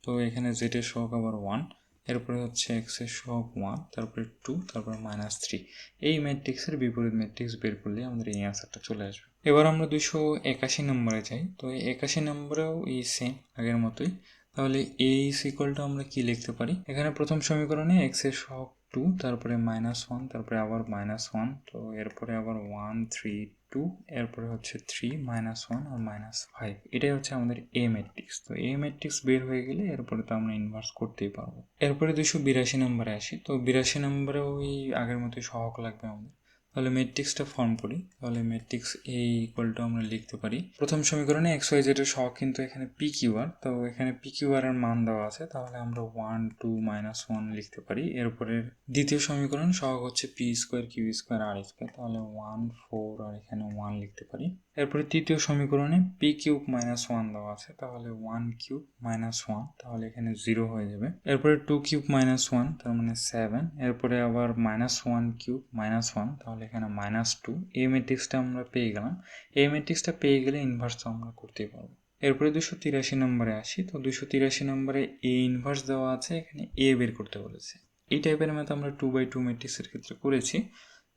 Speaker 1: তো এখানে জেড এর সহগ আবার 1, এরপরে হচ্ছে এক্স এর সহগ 1, তারপরে 2, তারপরে -3। এই ম্যাট্রিক্সের বিপরীত ম্যাট্রিক্স বের করলে আমাদের এই অ্যান্সারটা চলে আসবে। এবার আমরা 281 নম্বরে যাই। তো 81 নম্বরেও এই সেম আগের মতোই। তাহলে এ ইজ ইকুয়াল টু আমরা কি লিখতে পারি, এখানে প্রথম সমীকরণে এক্স এর সহগ 2, তারপরে -1, তারপরে আবার -1, তো এরপরে আবার 1 3 2, এরপরে হচ্ছে 3 -1 আর -5। এটাই হচ্ছে আমাদের এ ম্যাট্রিক্স। তো এ ম্যাট্রিক্স বের হয়ে গেলে এরপরে তো আমরা ইনভার্স করতেই পারবো। এরপরে 282 নম্বরে আসি। তো 82 নম্বরেও ওই আগের মতোই সহগ লাগবে আমাদের। তাহলে ম্যাট্রিক্সটা ফর্ম করি। তাহলে ম্যাট্রিক্স এ ইকুয়াল টু আমরা লিখতে পারি, প্রথম সমীকরণে এক্স ওয়াই জেড এর সহগ কিন্তু এখানে পি কিউ আর, তো এখানে পি কিউ আর এর মান দেওয়া আছে, তাহলে আমরা 1 2 -1 লিখতে পারি। এরপরে দ্বিতীয় সমীকরণ সহগ হচ্ছে পি স্কোয়ার কিউ স্কোয়ার আর স্কোয়ার, তাহলে 1 4 আর এখানে 1 লিখতে পারি। এরপরে তৃতীয় সমীকরণে পি কিউব -1 দেওয়া আছে, তাহলে 1 কিউব -1, তাহলে এখানে 0 হয়ে যাবে। এরপরে 2 কিউব -1, তার মানে 7। এরপরে আবার -1 কিউব -1, তাহলে এখানে -2। এই ম্যাট্রিক্সটা আমরা পেয়ে গেলাম। এই ম্যাট্রিক্সটা পেয়ে গেলে ইনভার্স তো আমরা করতেই পারবো। এরপরে 283 নম্বরে আসি। তো 283 নম্বরে এ ইনভার্স দেওয়া আছে, এখানে এ বের করতে বলেছে। এই টাইপের ম্যাথ আমরা 2/2 ম্যাট্রিক্সের ক্ষেত্রে করেছি।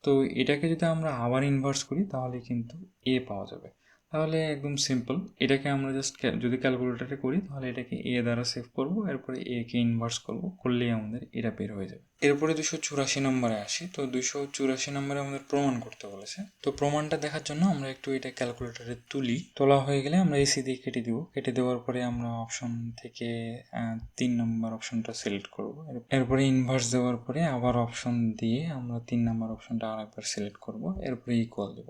Speaker 1: তো এটাকে যদি আমরা আবার ইনভার্স করি তাহলে কিন্তু এ পাওয়া যাবে। তাহলে একদম সিম্পল, এটাকে আমরা জাস্ট যদি ক্যালকুলেটারে করি তাহলে এটাকে এ দ্বারা সেভ করব, এরপরে এ কে ইনভার্স করব, করলেই আমাদের এটা বের হয়ে যাবে। এরপরে 284 নম্বরে আসি। তো 284 নম্বরে আমাদের প্রমাণ করতে বলেছে। তো প্রমাণটা দেখার জন্য আমরা একটু এটা ক্যালকুলেটারে তুলি। তোলা হয়ে গেলে আমরা এসি দিয়ে কেটে দিব। কেটে দেওয়ার পরে আমরা অপশন থেকে 3 নম্বর অপশনটা সিলেক্ট করব। এরপরে ইনভার্স দেওয়ার পরে আবার অপশন দিয়ে আমরা 3 নম্বর অপশনটা আরেকবার সিলেক্ট করব। এরপরে ইকুয়াল দেব।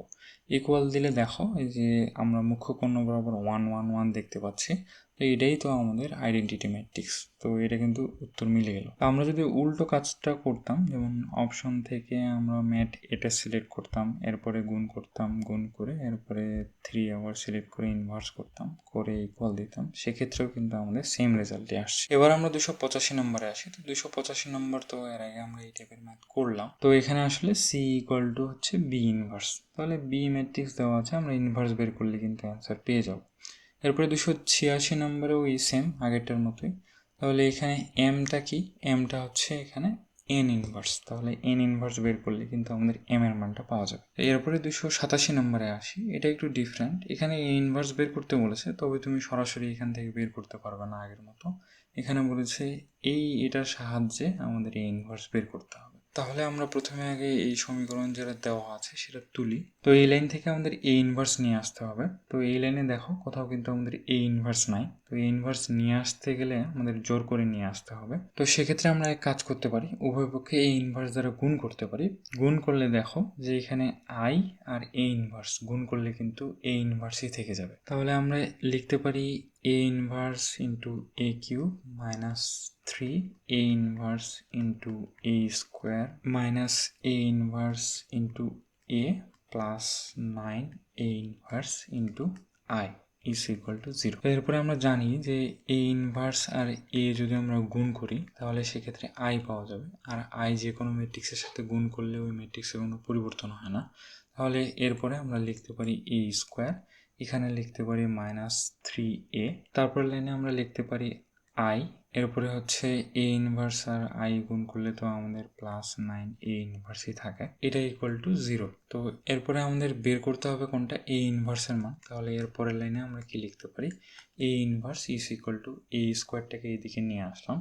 Speaker 1: ইকুয়াল দিলে দেখো এই যে আমরা মুখ্য কোণ বরাবর 1 1 1 দেখতে পাচ্ছি। তো এটাই তো আমাদের আইডেন্টিটি ম্যাট্রিক্স। তো এটা কিন্তু উত্তর মিলে গেল। আমরা যদি উল্টো কাজটা করতাম, যেমন অপশন থেকে আমরা ম্যাট এটা সিলেক্ট করতাম, এরপরে গুণ করতাম, গুণ করে এরপরে 3 আবার সিলেক্ট করে ইনভার্স করতাম, করে ইকুয়াল দিতাম, সেক্ষেত্রেও কিন্তু আমাদের সেম রেজাল্টই আসছে। এবার আমরা 285 নম্বরে আসি। তো 285 নম্বর তো এর আগে আমরা এই টাইপের ম্যাথ করলাম। তো এখানে আসলে সি ইকুয়াল টু হচ্ছে বি ইনভার্স। তাহলে বি ম্যাট্রিক্স দেওয়া আছে, আমরা ইনভার্স বের করলে কিন্তু অ্যান্সার পেয়ে যাব। এরপরে 286 নম্বরেও এই সেম আগেরটার মতোই। তাহলে এখানে এমটা কি, এমটা হচ্ছে এখানে এন ইনভার্স, তাহলে এন ইনভার্স বের করলে কিন্তু আমাদের এম এর মানটা পাওয়া যাবে। এরপরে 287 নম্বরে আসি। এটা একটু ডিফারেন্ট, এখানে এ ইনভার্স বের করতে বলেছে, তবে তুমি সরাসরি এখান থেকে বের করতে পারবে না আগের মতো। এখানে বলেছে এটার সাহায্যে আমাদের এ ইনভার্স বের করতে হবে। তাহলে আমরা প্রথমে আগে এই সমীকরণ যেটা দেওয়া আছে সেটা তুলি। তো এই লাইন থেকে আমাদের এ ইনভার্স নিয়ে আসতে হবে। তো এই লাইনে দেখো কোথাও কিন্তু আমাদের এ ইনভার্স নাই। তো এ ইনভার্স নিয়ে আসতে গেলে আমাদের জোর করে নিয়ে আসতে হবে। তো সেক্ষেত্রে আমরা এক কাজ করতে পারি, উভয় পক্ষে এ ইনভার্স দ্বারা গুণ করতে পারি। গুণ করলে দেখো যে এখানে আই আর এ ইনভার্স গুণ করলে কিন্তু এ ইনভার্সই থেকে যাবে। তাহলে আমরা লিখতে পারি A inverse into A cube minus 3 a inverse into a square minus a inverse into a plus 9 a inverse into I is equal to 0। এরপরে আমরা জানি যে a inverse আর a যদি আমরা গুণ করি তাহলে সেক্ষেত্রে I পাওয়া যাবে, আর I যে কোনো ম্যাট্রিক্সের সাথে গুণ করলে ওই ম্যাট্রিক্সের কোনো পরিবর্তন হয় না। তাহলে এরপরে আমরা লিখতে পারি a স্কোয়ার, এখানে লিখতে পারি -3a, তারপর লাইনে আমরা লিখতে পারি I, এরপরে হচ্ছে এ ইনভার্স আর আই গুণ করলে তো আমাদের +9 এ ইনভার্সই থাকে, এটা ইকুয়াল টু 0। তো এরপরে আমাদের বের করতে হবে কোনটা, এ ইনভার্সের মান। তাহলে এর পরের লাইনে আমরা কি লিখতে পারি, A inverse is equal to A স্কোয়ারটাকে এইদিকে নিয়ে আসলাম,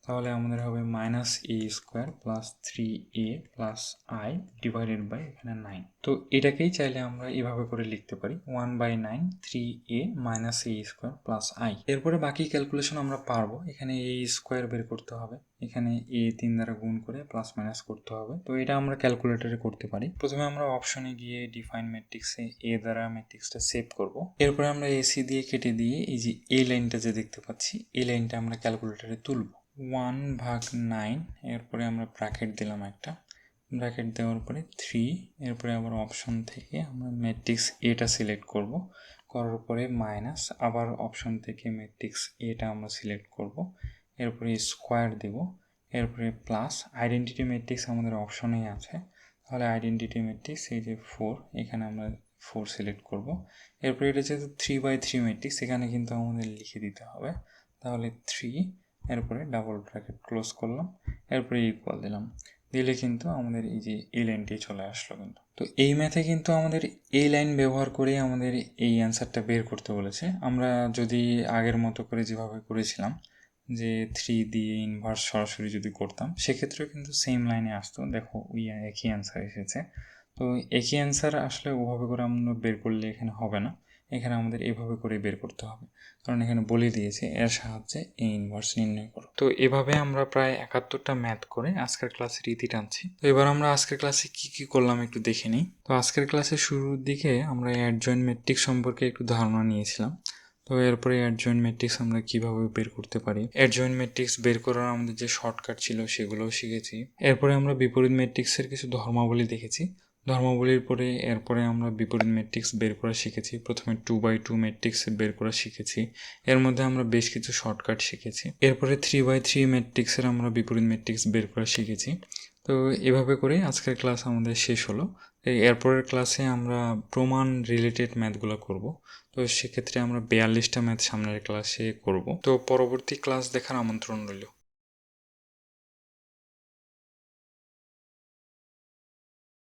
Speaker 1: তাহলে আমাদের হবে minus A square plus 3a plus I divided by এখানে 9। তো এটাকেই চাইলে আমরা এভাবে করে লিখতে পারি 1/9 3a minus A square plus I. এরপরে বাকি ক্যালকুলেশন আমরা পারবো। এখানে এ স্কোয়ার বের করতে হবে, এখানে এ 3 দ্বারা গুণ করে প্লাস মাইনাস করতে হবে। তো এটা আমরা ক্যালকুলেটরে করতে পারি। প্রথমে আমরা অপশনে গিয়ে ডিফাইন ম্যাট্রিক্সে এ দ্বারা ম্যাট্রিক্সটা সেভ করব। এরপরে আমরা এসি দিয়ে কেটে দিয়ে এই যে এই লাইনটা যে দেখতে পাচ্ছি এই লাইনটা আমরা ক্যালকুলেটরে তুলব। 1/9, এরপরে আমরা ব্র্যাকেট দিলাম একটা, ব্র্যাকেট দেওয়ার পরে 3, এরপরে আবার অপশন থেকে আমরা ম্যাট্রিক্স এটা সিলেক্ট করব, করার পরে মাইনাস, আবার অপশন থেকে ম্যাট্রিক্স এটা আমরা সিলেক্ট করব, এরপরে স্কোয়ার দেব, এরপরে প্লাস আইডেন্টিটি ম্যাট্রিক্স আমাদের অপশনেই আছে, তাহলে আইডেন্টিটি ম্যাট্রিক্স এই যে 4, এখানে আমরা 4 সিলেক্ট করব। এরপরে এটা যেহেতু 3/3 ম্যাট্রিক্স এখানে কিন্তু আমাদের লিখে দিতে হবে, তাহলে 3, এরপরে ডাবল ব্র্যাকেট ক্লোজ করলাম, এরপরে ইকুয়াল দিলাম, দিলে কিন্তু আমাদের এই যে এই লাইনটি চলে আসলো। কিন্তু তো এই ম্যাথে কিন্তু আমাদের এই লাইন ব্যবহার করে আমাদের এই অ্যান্সারটা বের করতে বলেছে। আমরা যদি আগের মতো করে যেভাবে করেছিলাম যে 3 দিয়ে ইনভার্স সরাসরি যদি করতাম সেক্ষেত্রেও কিন্তু সেম লাইনে আসতো। দেখো ওই একই অ্যান্সার এসেছে। তো একই অ্যান্সার আসলে ওভাবে করে আমরা বের করলে এখানে হবে না, এখানে আমাদের এভাবে করে বের করতে হবে, কারণ এখানে বলে দিয়েছে এর সাহায্যে এই ইনভার্স নির্ণয় করো। তো এভাবে আমরা প্রায় 71টা ম্যাথ করে আজকের ক্লাসের ইতি টানছি। তো এবার আমরা আজকের ক্লাসে কি কি করলাম একটু দেখে নিই। তো আজকের ক্লাসের শুরুর দিকে আমরা অ্যাডজয়েন্ট ম্যাট্রিক্স সম্পর্কে একটু ধারণা নিয়েছিলাম। তো এরপরে অ্যাডজয়েন্ট ম্যাট্রিক্স আমরা কিভাবে বের করতে পারি, অ্যাডজয়েন্ট ম্যাট্রিক্স বের করার আমাদের যে শর্টকাট ছিল সেগুলোও শিখেছি। এরপরে আমরা বিপরীত ম্যাট্রিক্সের কিছু ধর্মাবলী দেখেছি। ধর্মাবলীর পরে এরপরে আমরা বিপরীত ম্যাট্রিক্স বের করা শিখেছি। প্রথমে 2/2 ম্যাট্রিক্স বের করা শিখেছি, এর মধ্যে আমরা বেশ কিছু শর্টকাট শিখেছি। এরপরে 3/3 ম্যাট্রিক্সের আমরা বিপরীত ম্যাট্রিক্স বের করা শিখেছি। তো এভাবে করে আজকের ক্লাস আমাদের শেষ হলো। এরপরের ক্লাসে আমরা প্রমাণ রিলেটেড ম্যাথগুলো করব। তো সেক্ষেত্রে আমরা 42টা ম্যাথ সামনের ক্লাসে করব। তো পরবর্তী ক্লাস দেখার আমন্ত্রণ রইল।